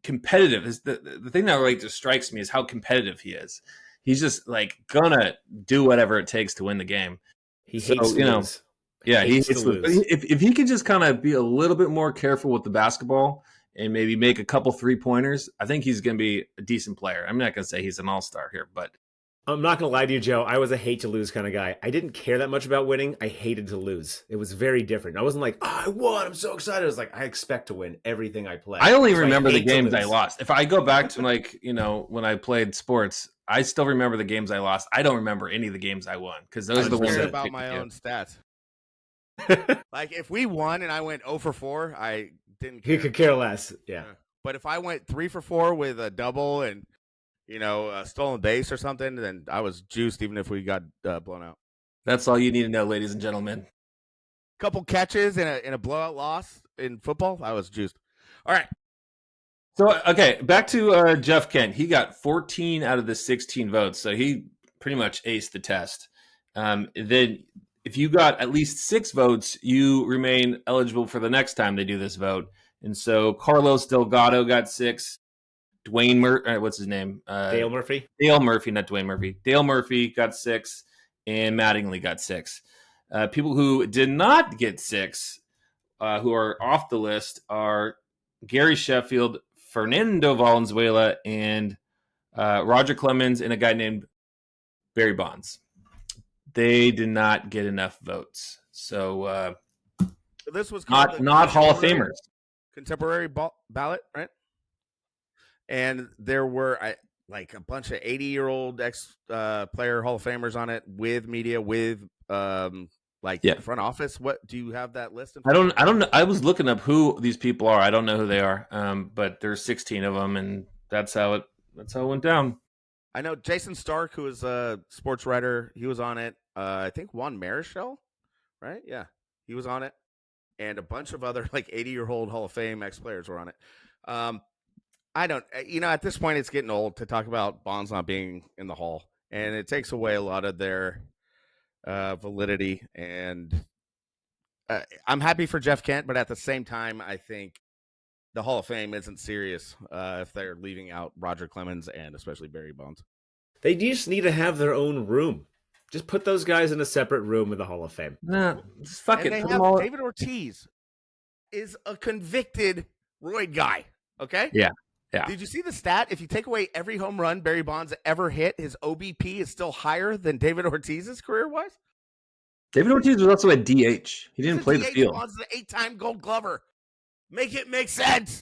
competitive is the thing that really just strikes me is how competitive he is. He's just gonna do whatever it takes to win the game. He hates to lose. Yeah, he hates to lose. If he could just kind of be a little bit more careful with the basketball and maybe make a couple 3-pointers, I think he's going to be a decent player. I'm not going to say he's an all-star here, but I'm not going to lie to you, Joe. I was a hate to lose kind of guy. I didn't care that much about winning. I hated to lose. It was very different. I wasn't like, I won, I'm so excited. I was like, I expect to win everything I play. I only remember the games I lost. If I go back to when I played sports, I still remember the games I lost. I don't remember any of the games I won because those are the ones that about my own stats. If we won and I went 0 for 4, I didn't care. He could care less. Yeah. But if I went 3 for 4 with a double and a stolen base or something, then I was juiced even if we got blown out. That's all you need to know, ladies and gentlemen. Couple catches in a blowout loss in football, I was juiced. All right. So, okay, back to Jeff Kent. He got 14 out of the 16 votes, so he pretty much aced the test. Then if you got at least 6 votes, you remain eligible for the next time they do this vote. And so Carlos Delgado got 6. Dwayne Murphy, what's his name? Dale Murphy. Dale Murphy, not Dwayne Murphy. Dale Murphy got 6, and Mattingly got 6. People who did not get 6, who are off the list, are Gary Sheffield, Fernando Valenzuela, and Roger Clemens, and a guy named Barry Bonds. They did not get enough votes. So this was not Hall of Famers. Contemporary ballot, right? And there were a bunch of 80-year-old ex-player Hall of Famers on it with media, with front office. What do you have that list? I don't know. I was looking up who these people are. I don't know who they are. But there's 16 of them, and that's how it went down. I know Jason Stark, who is a sports writer. He was on it. I think Juan Marichal, right? Yeah, he was on it, and a bunch of other 80-year-old Hall of Fame ex-players were on it. I don't, at this point, it's getting old to talk about Bonds not being in the Hall, and it takes away a lot of their validity. And I'm happy for Jeff Kent, but at the same time, I think the Hall of Fame isn't serious if they're leaving out Roger Clemens and especially Barry Bonds. They just need to have their own room. Just put those guys in a separate room in the Hall of Fame. Nah, just fuck and it. They Put have them all... David Ortiz is a convicted roid guy. Okay. Yeah. Yeah. Did you see the stat? If you take away every home run Barry Bonds ever hit, his OBP is still higher than David Ortiz's career-wise. David Ortiz was also a DH. He didn't play the field. Bonds is an 8-time Gold Glover. Make it make sense.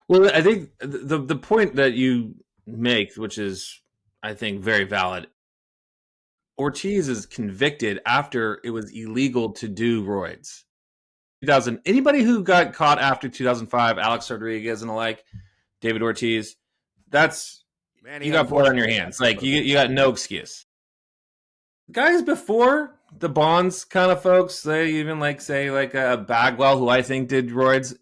Well, I think the point that you make, which is, I think, very valid, Ortiz is convicted after it was illegal to do roids. Anybody who got caught after 2005, Alex Rodriguez and the like, David Ortiz, you got blood on your hands. You got no excuse. Guys before the Bonds kind of folks, they even say Bagwell, who I think did roids,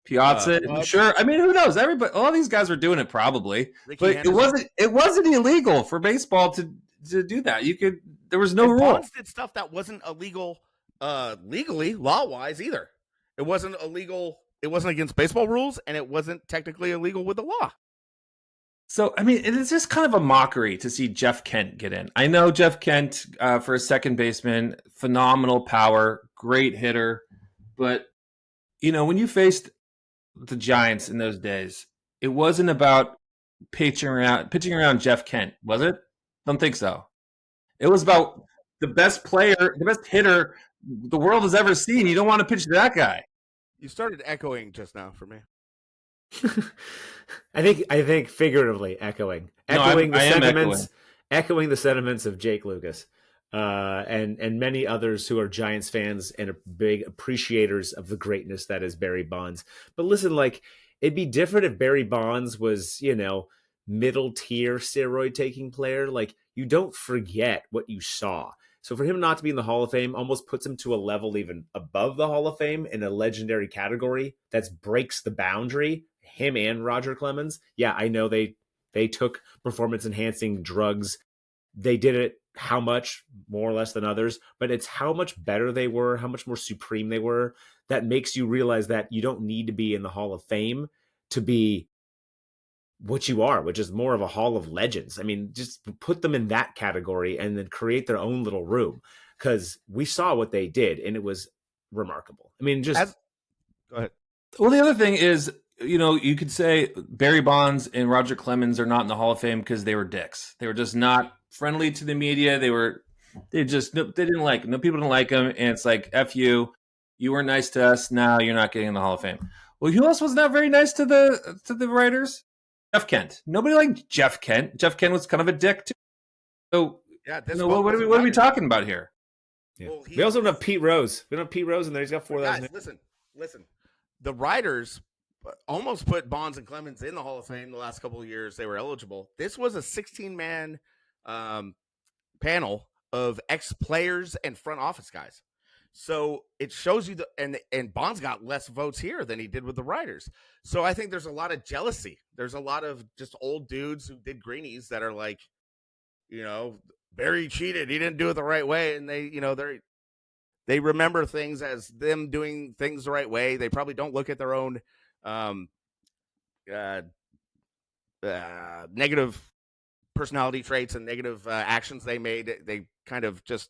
Piazza, sure. I mean, who knows? Everybody, all these guys were doing it probably, but it wasn't illegal for baseball to do that. There was no rule. Bonds did stuff that wasn't illegal legally, law-wise either. It wasn't illegal. It wasn't against baseball rules, and it wasn't technically illegal with the law. So, I mean, it's just kind of a mockery to see Jeff Kent get in. I know Jeff Kent, for a second baseman, phenomenal power, great hitter. But, when you faced the Giants in those days, it wasn't about pitching around Jeff Kent, was it? Don't think so. It was about the best player, the best hitter the world has ever seen. You don't want to pitch to that guy. You started echoing just now for me. I think figuratively echoing the sentiments of Jake Lucas, and many others who are Giants fans and are big appreciators of the greatness that is Barry Bonds. But listen, like, it'd be different if Barry Bonds was, middle tier steroid taking player. Like, you don't forget what you saw. So for him not to be in the Hall of Fame almost puts him to a level even above the Hall of Fame in a legendary category that breaks the boundary. Him and Roger Clemens. Yeah, I know they took performance enhancing drugs. They did it how much more or less than others, but it's how much better they were, how much more supreme they were, that makes you realize that you don't need to be in the Hall of Fame to be what you are, which is more of a Hall of Legends. I mean, just put them in that category and then create their own little room, because we saw what they did and it was remarkable. I mean, go ahead. Well, the other thing is, you could say Barry Bonds and Roger Clemens are not in the Hall of Fame because they were dicks. They were just not friendly to the media. They didn't like them. No, people didn't like them. And it's like, F you. You weren't nice to us. Now you're not getting in the Hall of Fame. Well, who else was not very nice to the writers? Jeff Kent. Nobody liked Jeff Kent. Jeff Kent was kind of a dick too. So yeah, what are we talking about here? Yeah. Well, we also don't have Pete Rose. We don't have Pete Rose in there. He's got 4,000. Listen. The writers almost put Bonds and Clemens in the Hall of Fame the last couple of years. They were eligible. This was a 16-man panel of ex-players and front office guys. So it shows you and Bonds got less votes here than he did with the writers. So I think there's a lot of jealousy. There's a lot of just old dudes who did greenies that are like, Barry cheated. He didn't do it the right way. And they remember things as them doing things the right way. They probably don't look at their own negative personality traits and negative actions they made. They kind of just,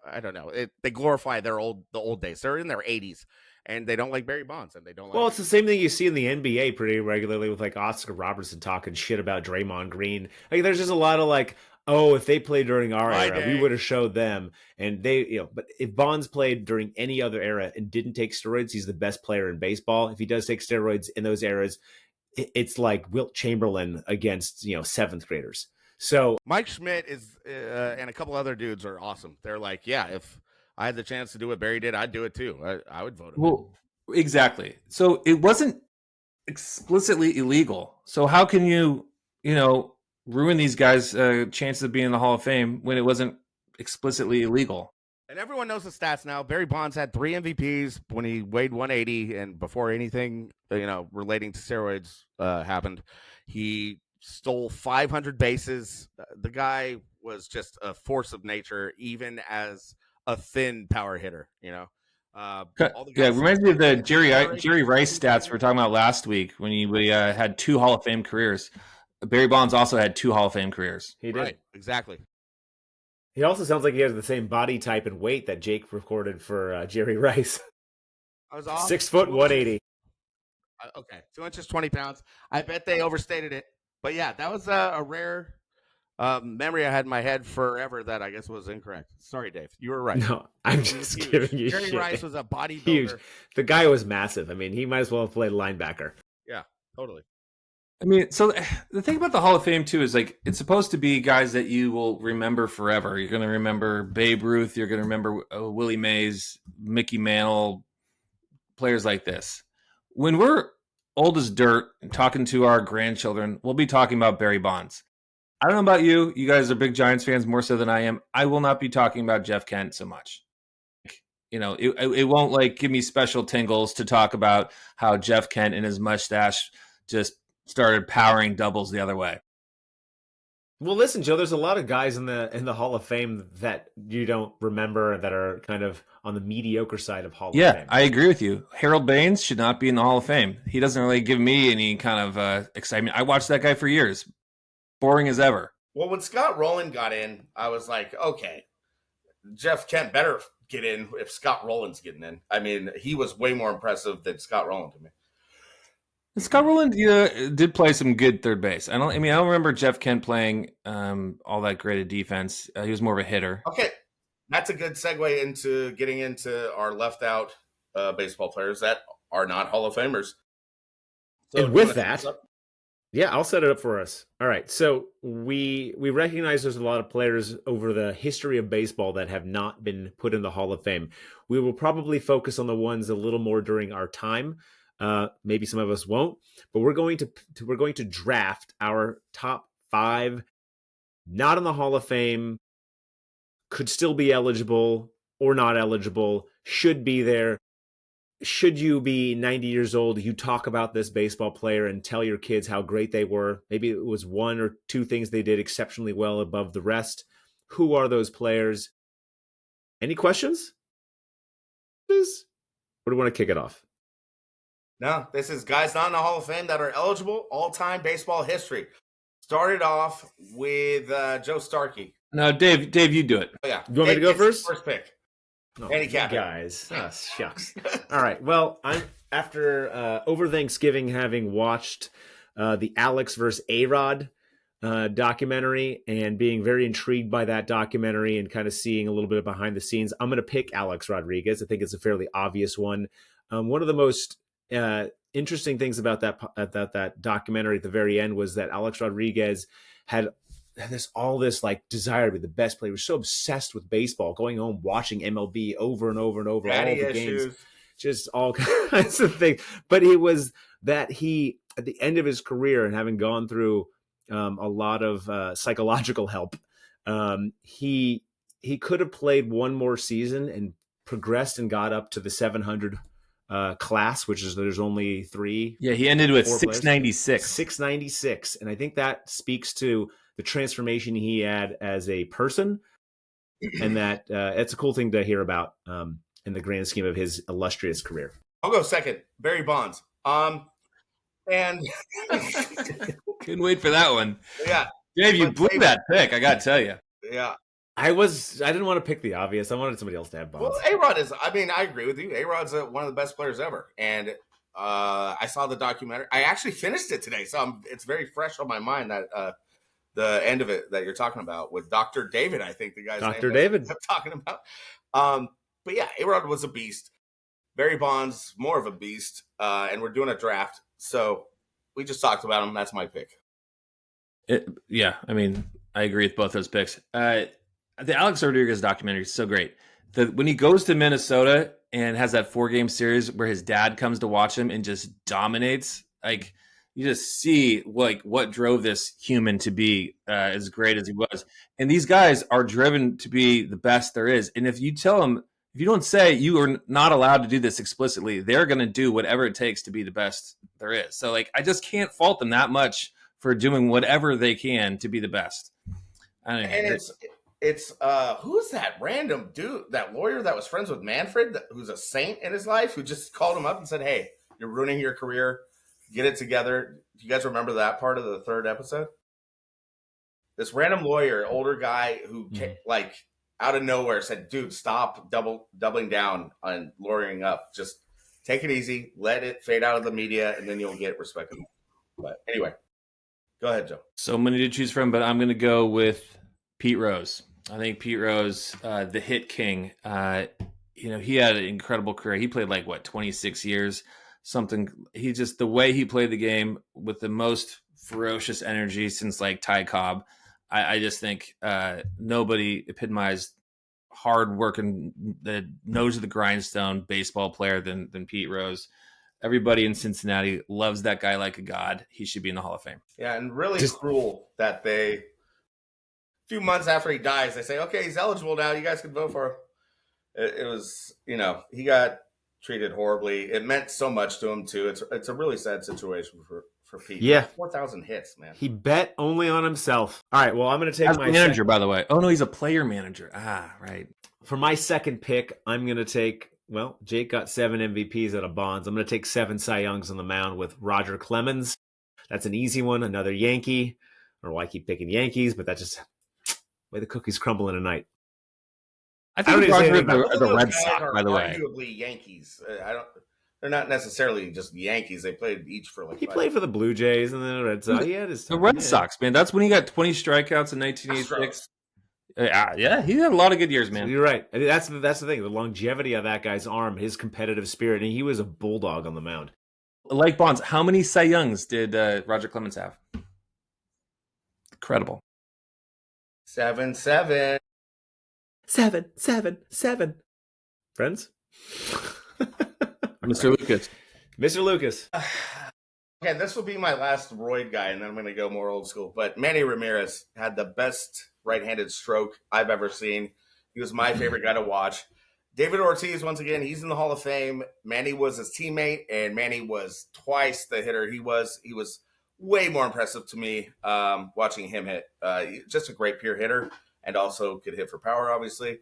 I don't know. They glorify the old days. They're in their 80s, and they don't like Barry Bonds, and they don't. Well, it's the same thing you see in the NBA pretty regularly with like Oscar Robertson talking shit about Draymond Green. Like, there's just a lot of like, oh, if they played during our era, we would have showed them. And they, but if Bonds played during any other era and didn't take steroids, he's the best player in baseball. If he does take steroids in those eras, it's like Wilt Chamberlain against, seventh graders. So Mike Schmidt is and a couple other dudes are awesome. They're like, yeah, if I had the chance to do what Barry did, I'd do it too. I would vote him. Well, exactly. So it wasn't explicitly illegal. So how can you, ruin these guys' chances of being in the Hall of Fame when it wasn't explicitly illegal? And everyone knows the stats now. Barry Bonds had 3 MVPs when he weighed 180, and before anything, relating to steroids happened. He stole 500 bases. The guy was just a force of nature, even as a thin power hitter. It reminds me of the Jerry Rice stats we were talking about last week when he had 2 Hall of Fame careers. Barry Bonds also had 2 Hall of Fame careers. He did. Right, exactly. He also sounds like he has the same body type and weight that Jake recorded for Jerry Rice. I was off. 6 foot, 180. Okay, 2 inches, 20 pounds. I bet they overstated it. But yeah, that was a rare memory I had in my head forever that I guess was incorrect. Sorry, Dave. You were right. No, I'm just giving you Jerry shit. Rice was a bodybuilder. Huge. The guy was massive. I mean, he might as well have played linebacker. Yeah, totally. I mean, so the thing about the Hall of Fame, too, is like it's supposed to be guys that you will remember forever. You're going to remember Babe Ruth. You're going to remember Willie Mays, Mickey Mantle, players like this. When we're old as dirt and talking to our grandchildren, we'll be talking about Barry Bonds. I don't know about you. You guys are big Giants fans more so than I am. I will not be talking about Jeff Kent so much. It won't like give me special tingles to talk about how Jeff Kent and his mustache just started powering doubles the other way. Well, listen, Joe, there's a lot of guys in the Hall of Fame that you don't remember that are kind of on the mediocre side of Hall of Fame. Yeah, I agree with you. Harold Baines should not be in the Hall of Fame. He doesn't really give me any kind of excitement. I watched that guy for years. Boring as ever. Well, when Scott Rowland got in, I was like, okay, Jeff Kent better get in if Scott Rowland's getting in. I mean, he was way more impressive than Scott Rowland to me. Scott Rowland did play some good third base. I don't remember Jeff Kent playing all that great a defense. He was more of a hitter. Okay, that's a good segue into getting into our left out baseball players that are not Hall of Famers. So and with that, yeah, I'll set it up for us. All right, so we recognize there's a lot of players over the history of baseball that have not been put in the Hall of Fame. We will probably focus on the ones a little more during our time. Maybe some of us won't, but we're going to draft our top 5, not in the Hall of Fame, could still be eligible or not eligible, should be there. Should you be 90 years old, you talk about this baseball player and tell your kids how great they were. Maybe it was 1 or 2 things they did exceptionally well above the rest. Who are those players? Any questions? Please? Or do you want to kick it off? No, this is guys not in the Hall of Fame that are eligible, all-time baseball history. Started off with Joe Starkey. No, Dave, you do it. Oh, yeah. You want me to go first? First pick. Oh, Handicap guys. Oh, shucks. All right. Well, I'm after over Thanksgiving having watched the Alex versus A-Rod documentary and being very intrigued by that documentary and kind of seeing a little bit of behind the scenes. I'm going to pick Alex Rodriguez. I think it's a fairly obvious one. One of the most interesting things about that documentary at the very end was that Alex Rodriguez had all this like desire to be the best player. He was so obsessed with baseball, going home watching MLB over and over and over, all the games, just all kinds of things. But it was that he, at the end of his career and having gone through a lot of psychological help, he could have played one more season and progressed and got up to the 700 class, which is there's only 3. Yeah, he ended with 696. 696, and I think that speaks to the transformation he had as a person, and that it's a cool thing to hear about in the grand scheme of his illustrious career. I'll go second. Barry Bonds. And couldn't wait for that one. Yeah, Dave, you blew that pick. I gotta tell you. Yeah. I didn't want to pick the obvious. I wanted somebody else to have Bonds. Well, A-Rod is, I agree with you. A-Rod's one of the best players ever. And I saw the documentary. I actually finished it today. So it's very fresh on my mind that the end of it that you're talking about with Dr. David, I think the guy's Dr. name David. I'm talking about. But yeah, A-Rod was a beast. Barry Bonds, more of a beast. And we're doing a draft. So we just talked about him. That's my pick. Yeah, I agree with both those picks. The Alex Rodriguez documentary is so great. When he goes to Minnesota and has that 4-game series where his dad comes to watch him and just dominates, like you just see like what drove this human to be as great as he was. And these guys are driven to be the best there is. And if you tell them, if you don't say you are not allowed to do this explicitly, they're going to do whatever it takes to be the best there is. So like I just can't fault them that much for doing whatever they can to be the best. I don't know. And it's who's that random dude, that lawyer that was friends with Manfred, who's a saint in his life, who just called him up and said, "Hey, you're ruining your career. Get it together." Do you guys remember that part of the 3rd episode? This random lawyer, older guy who like out of nowhere said, "Dude, stop doubling down on lawyering up. Just take it easy, let it fade out of the media, and then you'll get respect." But anyway, go ahead, Joe. So many to choose from, but I'm going to go with Pete Rose. I think Pete Rose, the hit king, he had an incredible career. He played 26 years, something. The way he played the game with the most ferocious energy since Ty Cobb. I just think nobody epitomized hard working, the nose of the grindstone baseball player than Pete Rose. Everybody in Cincinnati loves that guy like a god. He should be in the Hall of Fame. Yeah, and really cruel that they, a few months after he dies, they say, "Okay, he's eligible now. You guys can vote for him." It was, he got treated horribly. It meant so much to him too. It's a really sad situation for Pete. Yeah, 4,000 hits, man. He bet only on himself. All right, well, I'm going to take my manager, by the way. Oh no, he's a player manager. Right. For my second pick, I'm going to take. Well, Jake got 7 MVPs out of Bonds. I'm going to take 7 Cy Youngs on the mound with Roger Clemens. That's an easy one. Another Yankee. I don't know why I keep picking Yankees, but that's just the way the cookies crumble in a night. I think Roger the Red Sox, by the way. Arguably Yankees. they're not necessarily just Yankees. They played each for like. He played for the Blue Jays and then the Red Sox. He had his the Red Sox, man. That's when he got 20 strikeouts in 1986. Yeah, he had a lot of good years, man. You're right. I mean, that's the thing. The longevity of that guy's arm, his competitive spirit, and he was a bulldog on the mound. Like Bonds, how many Cy Youngs did Roger Clemens have? Incredible. 7-7. 7-7-7. Friends? Mr. Lucas. Mr. Lucas. Okay, this will be my last Royd guy, and then I'm going to go more old school. But Manny Ramirez had the best right-handed stroke I've ever seen. He was my favorite guy to watch. David Ortiz, once again, he's in the Hall of Fame. Manny was his teammate, and Manny was twice the hitter he was. He was way more impressive to me watching him hit. Just a great pure hitter, and also could hit for power, obviously.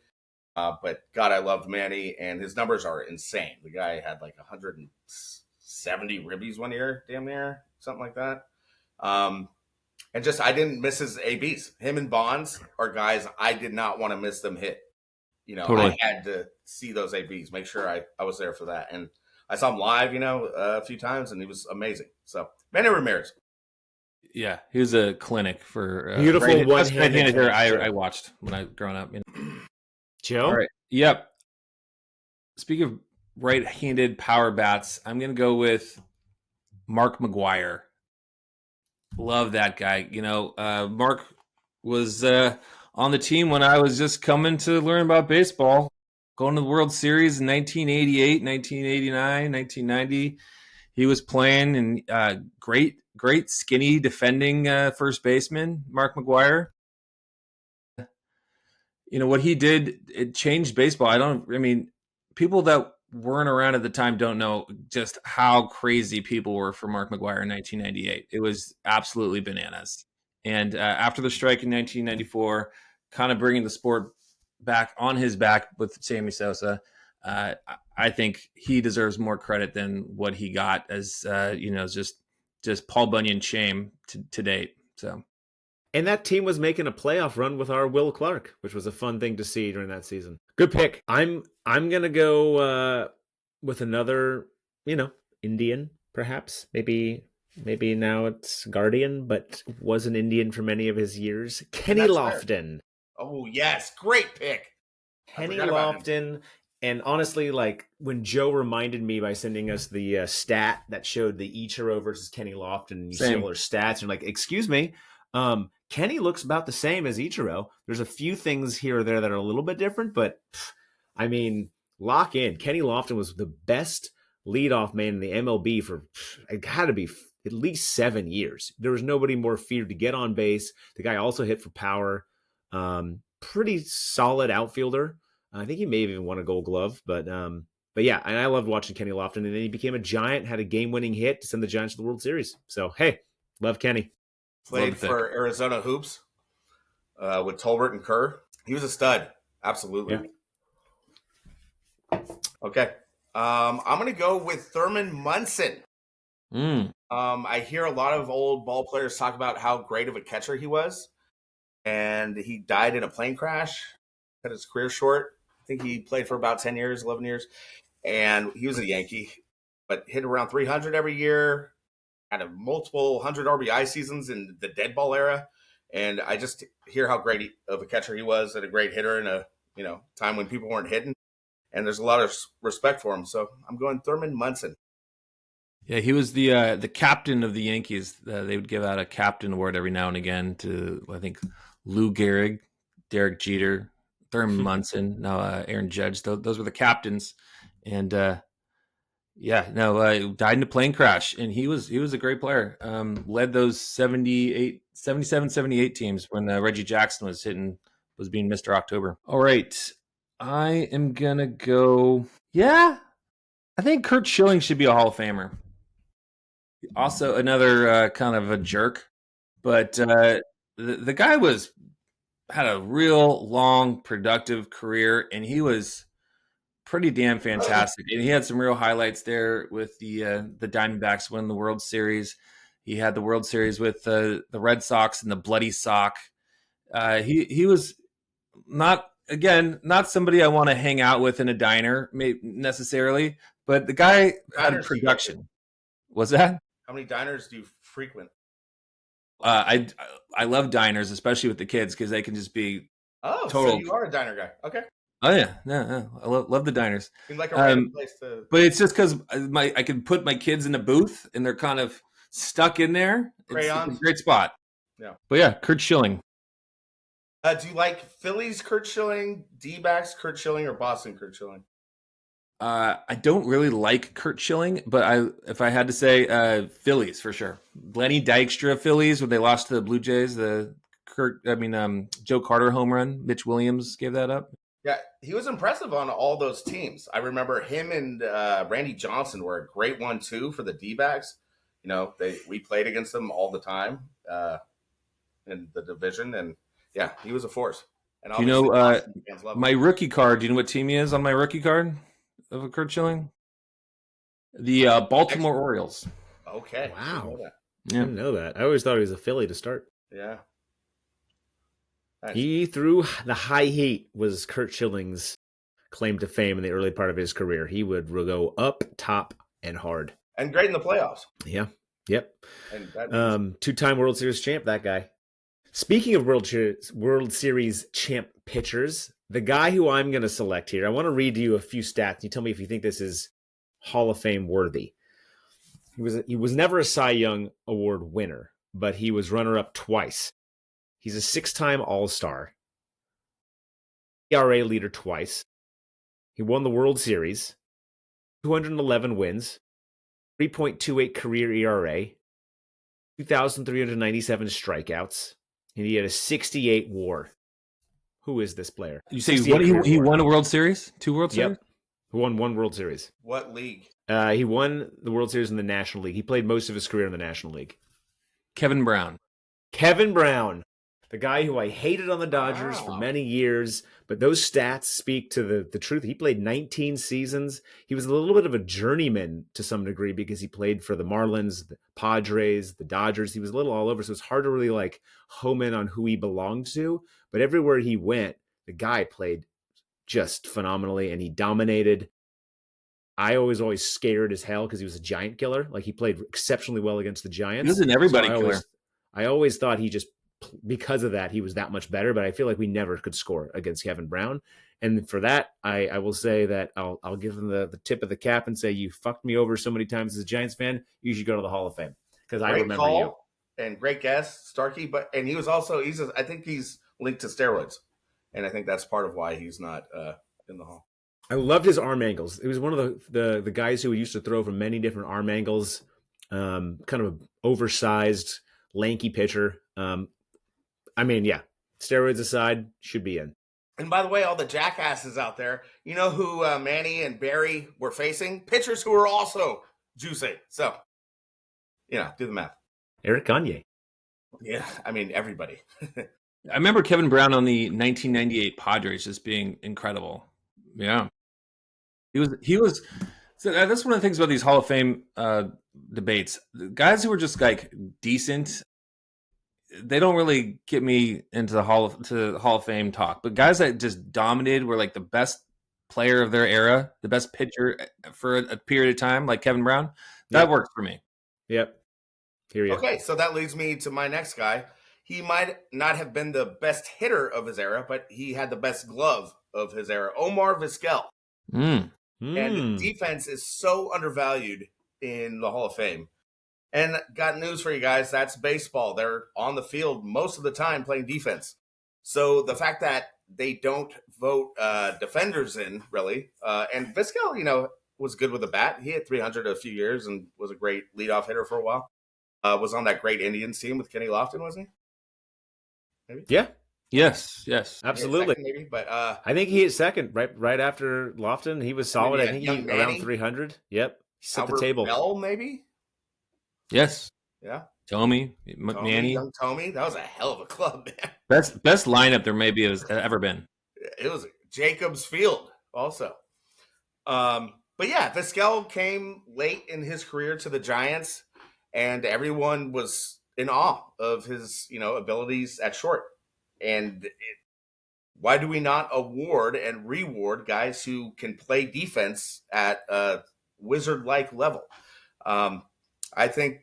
But God, I loved Manny, and his numbers are insane. The guy had like 170 ribbies one year, damn near, something like that. And just I didn't miss his ABs. Him and Bonds are guys I did not want to miss them hit. You know, Totally. I had to see those ABs, make sure I was there for that. And I saw him live, a few times, and he was amazing. So, Manny Ramirez. Yeah, he was a clinic for Beautiful one-handed hitter hitter. I watched when I growing up. Joe? All right. Yep. Speaking of right-handed power bats, I'm going to go with Mark McGwire. Love that guy. Mark was on the team when I was just coming to learn about baseball, going to the World Series in 1988, 1989, 1990. He was playing, and great skinny defending first baseman, Mark McGwire. What he did, it changed baseball. People that weren't around at the time don't know just how crazy people were for Mark McGwire in 1998. It was absolutely bananas. And after the strike in 1994, kind of bringing the sport back on his back with Sammy Sosa, I think he deserves more credit than what he got as, just Paul Bunyan shame to date. So. And that team was making a playoff run with our Will Clark, which was a fun thing to see during that season. Good pick. I'm gonna go with another, Indian, perhaps. Maybe now it's Guardian, but was an Indian for many of his years. Kenny Lofton. Fair. Oh yes, great pick. Kenny Lofton. And honestly, like when Joe reminded me by sending us the stat that showed the Ichiro versus Kenny Lofton, and you see all their stats, and you're like, excuse me. Kenny looks about the same as Ichiro. There's a few things here or there that are a little bit different, but lock in. Kenny Lofton was the best leadoff man in the MLB for it had to be at least 7 years. There was nobody more feared to get on base. The guy also hit for power. Pretty solid outfielder. I think he may have even won a Gold Glove, but yeah, and I loved watching Kenny Lofton. And then he became a Giant, had a game-winning hit to send the Giants to the World Series. So hey, love Kenny. Played for Arizona Hoops with Tolbert and Kerr. He was a stud. Absolutely. Yeah. Okay. I'm going to go with Thurman Munson. I hear a lot of old ball players talk about how great of a catcher he was. And he died in a plane crash. Cut his career short. I think he played for about 10 years, 11 years. And he was a Yankee, but hit around 300 every year. Had a multiple 100 RBI seasons in the dead ball era. And I just hear how great of a catcher he was and a great hitter in a time when people weren't hitting. And there's a lot of respect for him. So I'm going Thurman Munson. Yeah, he was the captain of the Yankees. They would give out a captain award every now and again to, I think, Lou Gehrig, Derek Jeter, Thurman Munson, now Aaron Judge. Those were the captains. And died in a plane crash. And he was a great player. Led those 77, 78 teams when Reggie Jackson was being Mr. October. All right. I am going to go. Yeah, I think Curt Schilling should be a Hall of Famer. Also another kind of a jerk, but the guy had a real long, productive career, and he was pretty damn fantastic. And he had some real highlights there with the Diamondbacks winning the World Series. He had the World Series with the Red Sox and the Bloody Sock. He was not somebody I want to hang out with in a diner necessarily, But the guy had Diners do you go production. What's that? How many diners do you frequent? I love diners, especially with the kids, because they can just be Oh, total. so you are a diner guy. Okay. Oh yeah. I love the diners. Seems like a random place to. But it's just because I can put my kids in a booth and they're kind of stuck in there. It's a Crayons. great spot. Yeah. But yeah, Kurt Schilling. Do you like Phillies Kurt Schilling, D-backs Kurt Schilling, or Boston Kurt Schilling? I don't really like Kurt Schilling, but if I had to say, Phillies for sure. Lenny Dykstra Phillies when they lost to the Blue Jays, Joe Carter home run. Mitch Williams gave that up. Yeah, he was impressive on all those teams. I remember him and Randy Johnson were a great 1-2 for the D-backs. You know, we played against them all the time in the division, and yeah, he was a force. And you know, fans love my him. rookie card. Do you know what team he is on my rookie card of a Kurt Schilling? The Baltimore Orioles. Okay. Wow. Yeah. I didn't know that. I always thought he was a Philly to start. Yeah. Nice. He threw the high heat was Kurt Schilling's claim to fame in the early part of his career. He would go up, top, and hard. And great in the playoffs. Yeah. Yep. And that Two-time World Series champ, that guy. Speaking of World Series champ pitchers, the guy who I'm going to select here, I want to read you a few stats. You tell me if you think this is Hall of Fame worthy. He was never a Cy Young Award winner, but he was runner-up twice. He's a 6-time All-Star, ERA leader twice. He won the World Series, 211 wins, 3.28 career ERA, 2,397 strikeouts, and he had a 68 WAR. Who is this player? You say he won a World Series? 2 World Series? Yep. He won 1 World Series. What league? He won the World Series in the National League. He played most of his career in the National League. Kevin Brown. Kevin Brown, the guy who I hated on the Dodgers for many years, but those stats speak to the truth. He played 19 seasons. He was a little bit of a journeyman to some degree because he played for the Marlins, the Padres, the Dodgers. He was a little all over, so it's hard to really home in on who he belonged to. But everywhere he went, the guy played just phenomenally, and he dominated. I was always scared as hell because he was a giant killer. He played exceptionally well against the Giants. He was an everybody killer. I always thought he just, because of that, he was that much better, but I feel like we never could score against Kevin Brown. And for that, I will say that I'll give him the tip of the cap and say, you fucked me over so many times as a Giants fan, you should go to the Hall of Fame. Because I remember you. And great guest, Starkey. And he was also, I think he's linked to steroids. And I think that's part of why he's not in the Hall. I loved his arm angles. He was one of the guys who used to throw from many different arm angles, kind of an oversized, lanky pitcher. Steroids aside, should be in. And by the way, all the jackasses out there, you know who Manny and Barry were facing? Pitchers who were also juicing. So, do the math. Eric Gagne. Yeah, everybody. I remember Kevin Brown on the 1998 Padres just being incredible. Yeah. He was. So that's one of the things about these Hall of Fame debates. The guys who were just decent, they don't really get me into the Hall of Fame talk. But guys that just dominated were the best player of their era, the best pitcher for a period of time, like Kevin Brown. That works for me. Yep. Here you go. Okay, so that leads me to my next guy. He might not have been the best hitter of his era, but he had the best glove of his era. Omar Vizquel. And defense is so undervalued in the Hall of Fame. And got news for you guys. That's baseball. They're on the field most of the time playing defense. So the fact that they don't vote defenders in, really. And Vizquel, was good with the bat. He hit 300 a few years and was a great leadoff hitter for a while. Was on that great Indians team with Kenny Lofton, wasn't he? Maybe? Yeah. Yes. Absolutely. Second, maybe, but I think he hit second right after Lofton. He was solid. I think he around 300. Yep. He set Albert the table. Bell, maybe? Yes. Yeah. Manny. Young Tommy. That was a hell of a club, man. Best lineup there maybe has ever been. It was Jacobs Field also. But yeah, Vizquel came late in his career to the Giants, and everyone was in awe of his, abilities at short. And why do we not award and reward guys who can play defense at wizard-like level. I think,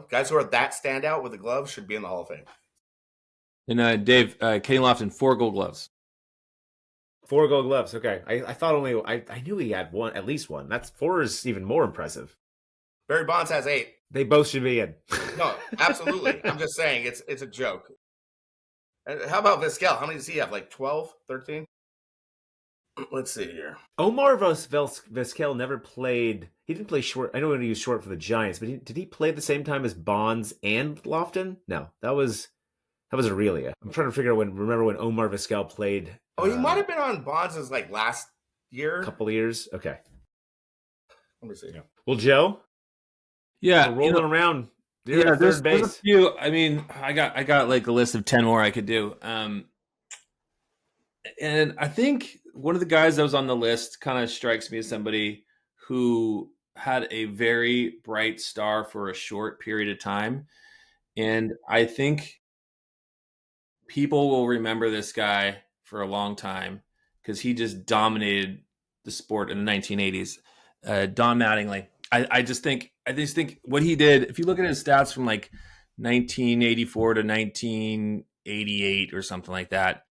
guys who are that standout with the gloves should be in the Hall of Fame. And Dave, Kenny Lofton, 4 Gold Gloves. 4 Gold Gloves. Okay, I thought I knew he had one, at least one. That's 4 is even more impressive. Barry Bonds has 8. They both should be in. No, absolutely. I'm just saying it's a joke. How about Vizquel? How many does he have? Like 12, 13? Let's see here. Omar Vizquel never played. He didn't play short. I know he was short for the Giants, but did he play at the same time as Bonds and Lofton? No, that was Aurelia. I'm trying to remember when Omar Vizquel played. Oh, he might have been on Bonds' like last year. Couple of years. Okay. Let me see. Yeah. Well, Joe. Yeah, we're rolling around. Yeah, there's a few. I mean, I got like a list of 10 more I could do. And I think one of the guys that was on the list kind of strikes me as somebody who had a very bright star for a short period of time. And I think people will remember this guy for a long time because he just dominated the sport in the 1980s. Don Mattingly. I just think what he did, if you look at his stats from like 1984 to 1988 or something like that,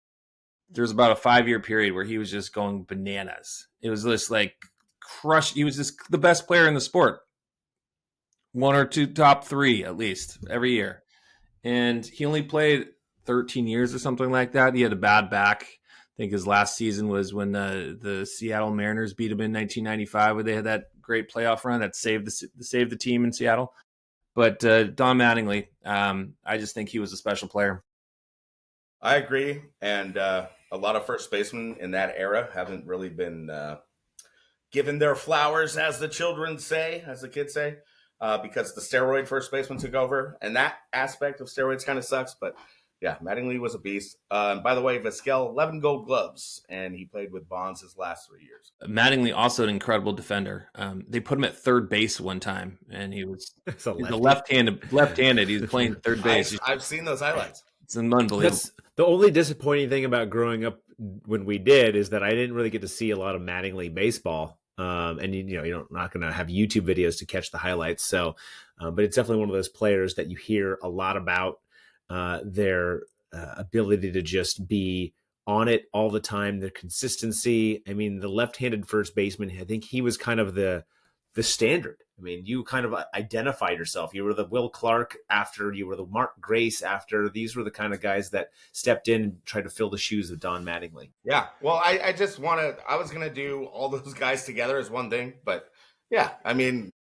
there's about a 5-year period where he was just going bananas. It was just like crushed. He was just the best player in the sport. 1 or 2 top 3 at least every year. And he only played 13 years or something like that. He had a bad back. I think his last season was when the Seattle Mariners beat him in 1995, where they had that great playoff run that saved the team in Seattle. But Don Mattingly, I just think he was a special player. I agree, and a lot of first basemen in that era haven't really been given their flowers, as the kids say, because the steroid first baseman took over, and that aspect of steroids kind of sucks. But yeah, Mattingly was a beast. By the way, Vizquel, 11 Gold Gloves, and he played with Bonds his last 3 years. Mattingly, also an incredible defender. They put him at third base one time, and he was left-handed. He was playing third base. I've seen those highlights. It's unbelievable. That's the only disappointing thing about growing up when we did is that I didn't really get to see a lot of Mattingly baseball. And you're not going to have YouTube videos to catch the highlights. So, but it's definitely one of those players that you hear a lot about. Their ability to just be on it all the time, their consistency. I mean, the left-handed first baseman, I think he was kind of the standard. I mean, you kind of identified yourself. You were the Will Clark after, you were the Mark Grace after. These were the kind of guys that stepped in and tried to fill the shoes of Don Mattingly. Yeah, well, I was going to do all those guys together as one thing. But yeah, I mean,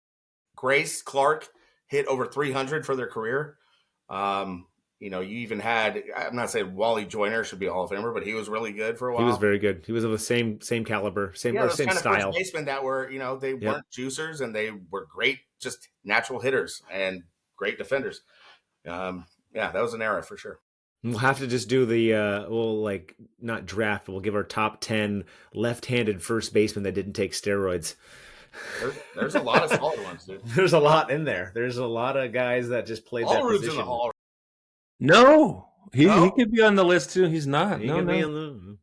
Grace, Clark hit over 300 for their career. You even had, I'm not saying Wally Joyner should be a Hall of Famer, but he was really good for a while. He was very good. He was of the same caliber, same kind style. Of basemen that were, they weren't juicers, and they were great, just natural hitters and great defenders. Yeah, that was an era for sure. We'll have to just do we'll not draft, but we'll give our top 10 left-handed first basemen that didn't take steroids. There's a lot of solid ones, dude. There's a lot in there. There's a lot of guys that just played that position. In the Hall. No, he could be on the list too. He's not. He could be on the.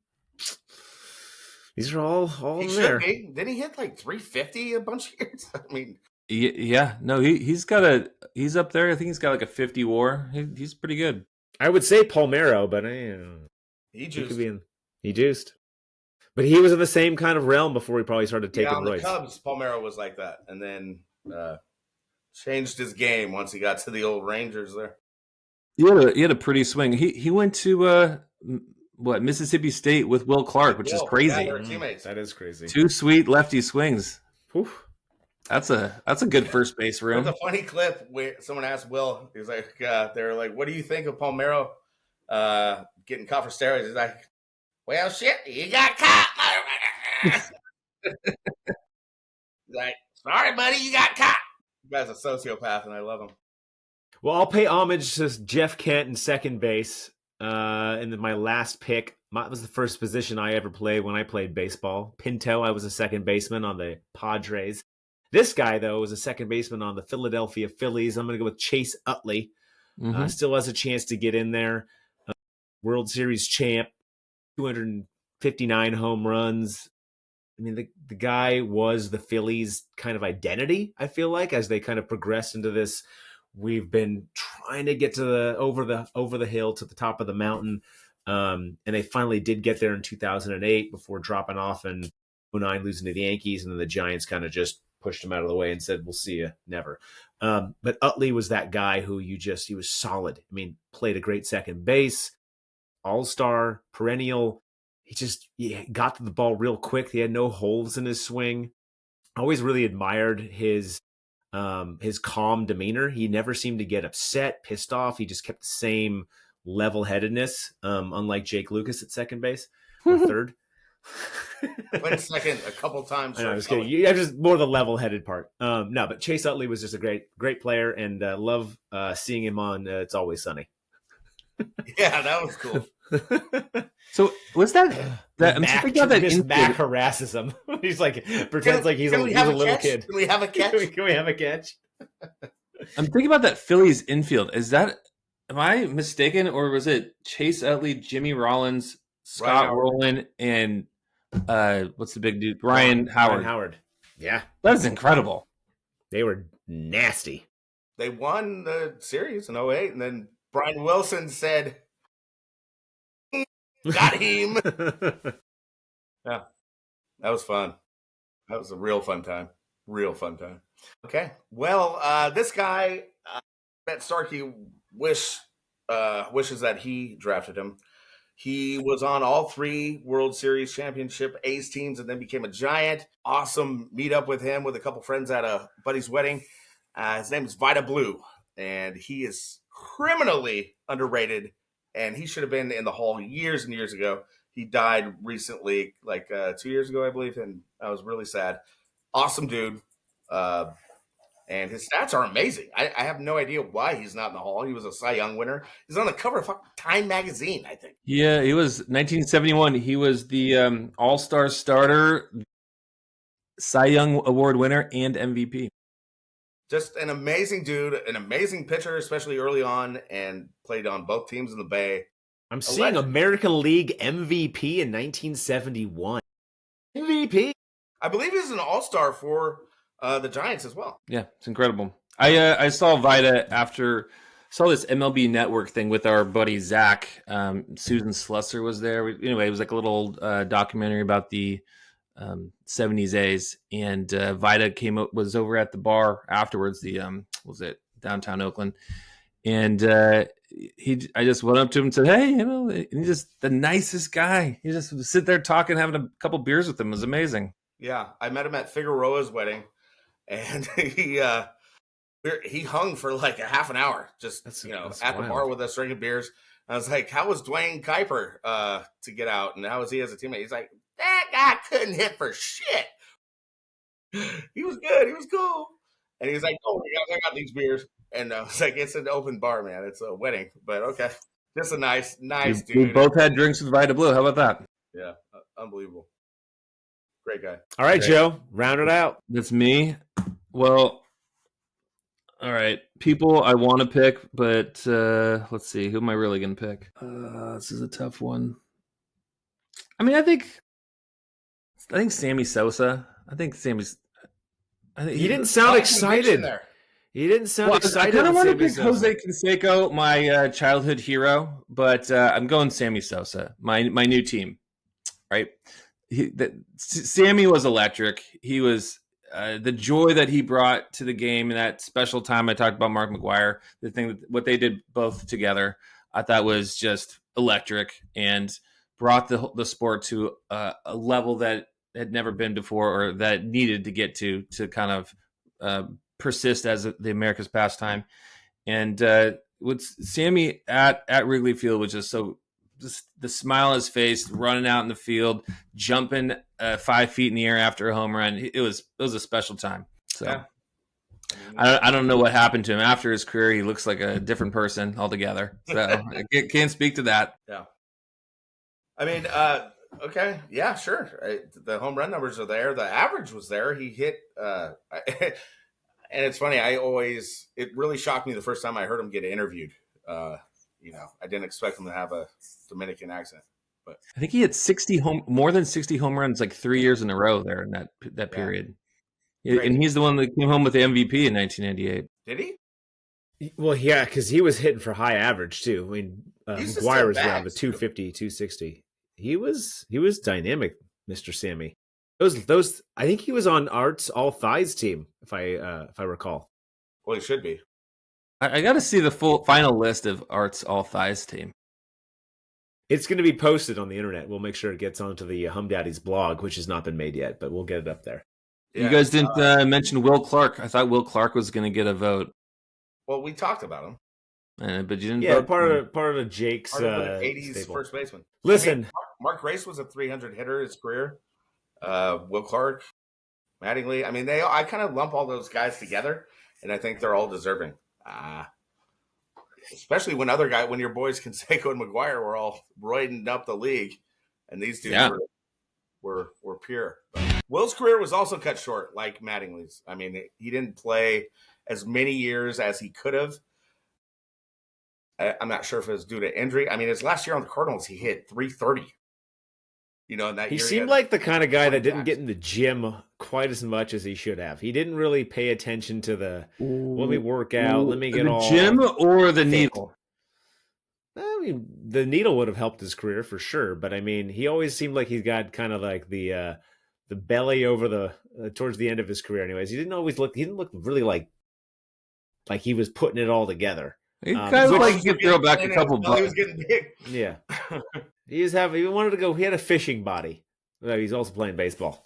These are all in there. Did he hit like 350 a bunch of years? I mean, yeah. No, he's he's up there. I think he's got like a 50 WAR. He's pretty good. I would say Palmeiro, but he juiced. He juiced. But he was in the same kind of realm before he probably started taking on the roids. Cubs, Palmeiro was like that, and then changed his game once he got to the old Rangers there. He had a pretty swing. He went to Mississippi State with Will Clark, which is crazy. Yeah, they were teammates. That is crazy. 2 sweet lefty swings. Whew. That's a good first base room. There's a funny clip where someone asked Will. He was like, they were like, "What do you think of Palmeiro getting caught for steroids?" He's like, "Well, shit, you got caught, motherfucker." He's like, "Sorry, buddy, you got caught." You guy's a sociopath, and I love him. Well, I'll pay homage to Jeff Kent in second base. And then my last pick was the first position I ever played when I played baseball. Pinto, I was a second baseman on the Padres. This guy, though, was a second baseman on the Philadelphia Phillies. I'm going to go with Chase Utley. Still has a chance to get in there. World Series champ, 259 home runs, mean, the guy was the Phillies' kind of identity, I feel like, as they kind of progressed into this. We've been trying to get to the over the hill to the top of the mountain. And they finally did get there in 2008 before dropping off in 2009, losing to the Yankees. And then the Giants kind of just pushed him out of the way and said, we'll see you never. But Utley was that guy who he was solid. I mean, played a great second base, all-star, perennial. He got to the ball real quick. He had no holes in his swing. I always really admired his calm demeanor. He never seemed to get upset, pissed off. He just kept the same level-headedness, unlike Jake Lucas at second base or third. Went second a couple times. I know, I was kidding. You have just more the level-headed part. No, but Chase Utley was just a great player, and love seeing him on It's Always Sunny. Yeah, that was cool. So was that I'm Mac, thinking about that Mac harasses him. He's like pretends like he's a little kid. Can we have a catch? Can we have a catch? I'm thinking about that Phillies infield. Am I mistaken, or was it Chase Utley, Jimmy Rollins, Scott Rowland, and what's the big dude? Ryan Howard. Yeah. That is incredible. They were nasty. They won the series in 08, and then Brian Wilson said, got him. Yeah, that was fun. That was a real fun time. Okay, well, this guy, Bet Starkey wishes that he drafted him. He was on all 3 World Series championship A's teams and then became a Giant. Awesome meet up with him with a couple friends at a buddy's wedding. His name is Vida Blue, and he is criminally underrated, and he should have been in the Hall years and years ago. He died recently, like 2 years ago, I believe, and I was really sad. Awesome dude. And his stats are amazing. I have no idea why he's not in the Hall. He was a Cy Young winner. He's on the cover of Time magazine, I think. Yeah, he was 1971. He was the All-Star starter, Cy Young Award winner, and MVP. Just an amazing dude, an amazing pitcher, especially early on, and played on both teams in the Bay. I'm seeing American League MVP in 1971. MVP. I believe he's an all-star for the Giants as well. Yeah, it's incredible. I saw Vida after saw this MLB Network thing with our buddy Zach. Susan Slusser was there. Anyway, it was like a little documentary about the 70s A's, and Vida was over at the bar afterwards. The was it downtown Oakland, and I just went up to him and said, "Hey, and he's just the nicest guy. He just would sit there talking, having a couple beers with him. It was amazing." Yeah, I met him at Figueroa's wedding, and he hung for like a half an hour, just at the bar with us drinking beers. I was like, "How was Dwayne Kuiper to get out, and how was he as a teammate?" He's like, "That guy couldn't hit for shit. He was good. He was cool." And he's like, "Oh, I got these beers." And I was like, "It's an open bar, man. It's a wedding." But okay, just a nice dude. We both had drinks with Vida Blue. How about that? Yeah, unbelievable. Great guy. All right, Joe, round it out. That's me. Well, all right. People I want to pick, but let's see. Who am I really going to pick? This is a tough one. I mean, I think Sammy Sosa. He didn't sound excited. He didn't sound excited. I kind of want to pick Jose Canseco, my childhood hero, but I'm going Sammy Sosa, my new team. Right? Sammy was electric. He was the joy that he brought to the game in that special time I talked about Mark McGwire. What they did both together, I thought was just electric and brought the sport to a level that had never been before, or that needed to get to kind of persist as the America's pastime. And with Sammy at Wrigley Field was just so. Just the smile on his face, running out in the field, jumping 5 feet in the air after a home run. It was a special time. So yeah. I don't know what happened to him after his career. He looks like a different person altogether. So I can't speak to that. Yeah. I mean, okay, yeah, sure. The home run numbers are there. The average was there. He hit. And it's funny. It really shocked me the first time I heard him get interviewed. I didn't expect him to have a Dominican accent. But I think he hit more than 60 home runs like 3 years in a row there in that period. Great. And he's the one that came home with the MVP in 1998. Did he? Well, yeah, because he was hitting for high average too. I mean, He used to McGuire steal was around the bags, too. 250, 260. He was dynamic, Mr. Sammy. Those I think he was on Art's All Thighs team, if I recall. Well, he should be. I got to see the full final list of Art's All Thighs team. It's going to be posted on the internet. We'll make sure it gets onto the Humm Daddies blog, which has not been made yet, but we'll get it up there. Yeah, you guys didn't mention Will Clark. I thought Will Clark was going to get a vote. Well, we talked about him. But you didn't. Yeah, vote part of Jake's Part of the 80s stable. first baseman. Listen, I mean, Mark Grace was a 300 hitter his career. Will Clark, Mattingly. I mean, I kind of lump all those guys together, and I think they're all deserving. Especially when your boys Canseco and McGuire were all roiding up the league, and these dudes were pure. But Will's career was also cut short, like Mattingly's. I mean, he didn't play as many years as he could have. I'm not sure if it was due to injury. I mean, his last year on the Cardinals, he hit 330. You know, in that he year seemed like the kind of guy that didn't get in the gym quite as much as he should have. He didn't really pay attention to let me work out, let me get the all gym or the fit. needle. I mean, the needle would have helped his career for sure, but I mean, he always seemed like he's got kind of like the belly over the towards the end of his career. Anyways, he didn't look really like he was putting it all together. He kind of like he could throw back a couple bucks. He was getting big. Yeah, he wanted to go. He had a fishing body. He's also playing baseball.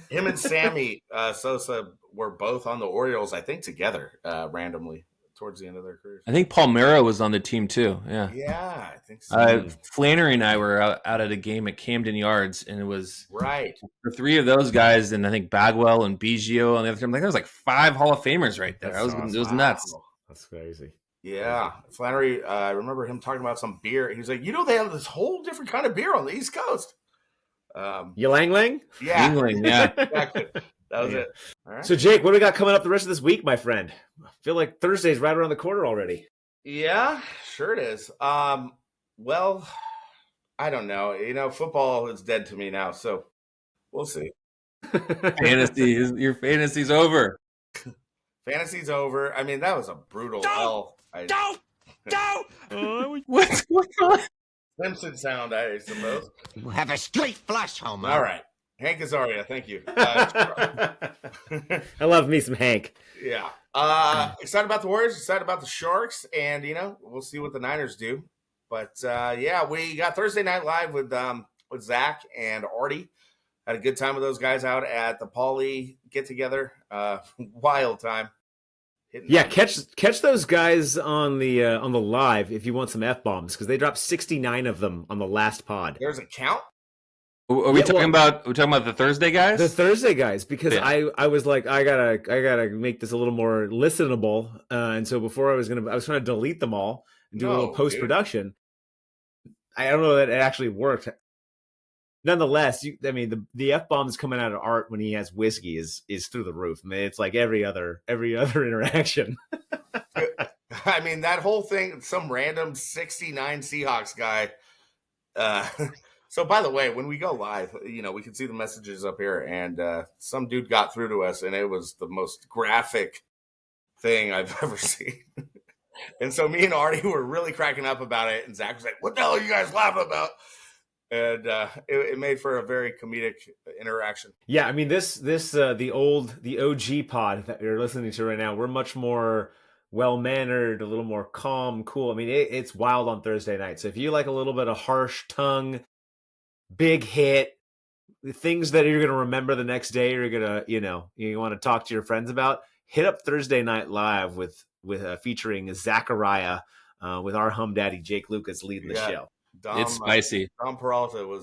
Him and Sammy Sosa were both on the Orioles, I think, together randomly towards the end of their careers. I think Palmeiro was on the team too. Yeah, I think so. Flannery and I were out at a game at Camden Yards, and it was right the three of those guys, and I think Bagwell and Biggio on the other team. Like there was like 5 Hall of Famers right there. It was nuts. That's crazy. Yeah, Flannery. I remember him talking about some beer. He was like, they have this whole different kind of beer on the East Coast. Ylang Lang? Yeah. Yingling, yeah. Exactly. That was it. All right. So, Jake, what do we got coming up the rest of this week, my friend? I feel like Thursday's right around the corner already. Yeah, sure it is. Well, I don't know. Football is dead to me now, so we'll see. Your fantasy's over. Fantasy's over. I mean, that was a brutal hell. Don't! What's going on? Simpson sound, I suppose. You have a straight flush, Homer. All right. Hank Azaria, thank you. I love me some Hank. Yeah. Excited about the Warriors, excited about the Sharks, and, we'll see what the Niners do. But, we got Thursday Night Live with Zach and Artie. Had a good time with those guys out at the Pauley get-together. Wild time. Yeah, catch those guys on the live if you want some F-bombs, because they dropped 69 of them on the last pod. There's a count? Are we talking about the Thursday guys? The Thursday guys, because I was like, I gotta make this a little more listenable, and so before I was trying to delete them all and do a little post production. I don't know that it actually worked. Nonetheless, the F-bombs coming out of Art when he has whiskey is through the roof. I mean, it's like every other interaction. I mean, that whole thing, some random 69 Seahawks guy. So, by the way, when we go live, we can see the messages up here, and some dude got through to us, and it was the most graphic thing I've ever seen. And so me and Artie were really cracking up about it, and Zach was like, "What the hell are you guys laughing about?" And it made for a very comedic interaction. Yeah, I mean, the OG pod that you're listening to right now, we're much more well-mannered, a little more calm, cool. I mean, it's wild on Thursday night. So if you like a little bit of harsh tongue, big hit, things that you're going to remember the next day, you're going to, you want to talk to your friends about, hit up Thursday Night Live with featuring Zachariah with our Humm Daddy, Jake Lucas, leading the show. It's spicy. Dom Peralta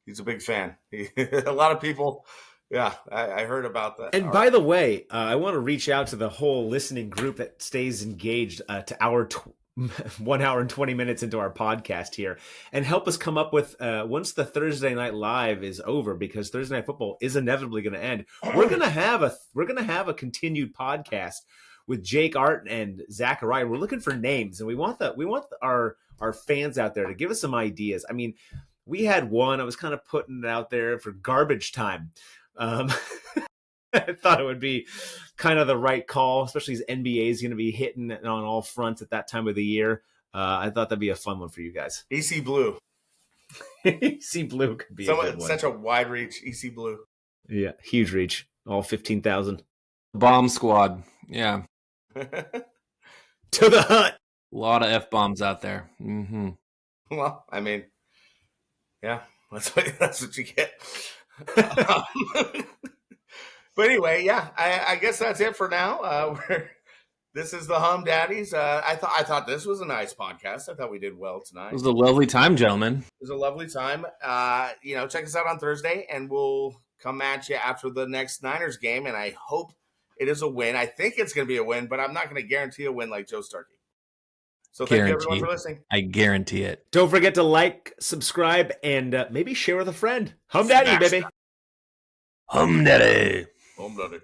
he's a big fan. A lot of people, I heard about that. And by the way, I want to reach out to the whole listening group that stays engaged to our 1 hour and 20 minutes into our podcast here, and help us come up with once the Thursday Night Live is over, because Thursday Night Football is inevitably going to end. We're going to have a continued podcast with Jake, Art, and Zachariah. We're looking for names, and we want our our fans out there to give us some ideas. I mean, we had one. I was kind of putting it out there for garbage time. I thought it would be kind of the right call, especially as NBA is going to be hitting on all fronts at that time of the year. I thought that'd be a fun one for you guys. EC Blue. EC Blue could be a good one. Such a wide reach, EC Blue. Yeah, huge reach. All 15,000. Bomb squad. Yeah. To the hut. A lot of F-bombs out there. Mm-hmm. Well, I mean, yeah, that's what you get. But anyway, yeah, I guess that's it for now. This is the Humm Daddies. I thought this was a nice podcast. I thought we did well tonight. It was a lovely time, gentlemen. It was a lovely time. Check us out on Thursday, and we'll come at you after the next Niners game, and I hope it is a win. I think it's going to be a win, but I'm not going to guarantee a win like Joe Starkey. So thank you, everyone, for listening. I guarantee it. Don't forget to like, subscribe, and maybe share with a friend. Humm Daddy, baby. Humm Daddy. Humm Daddy.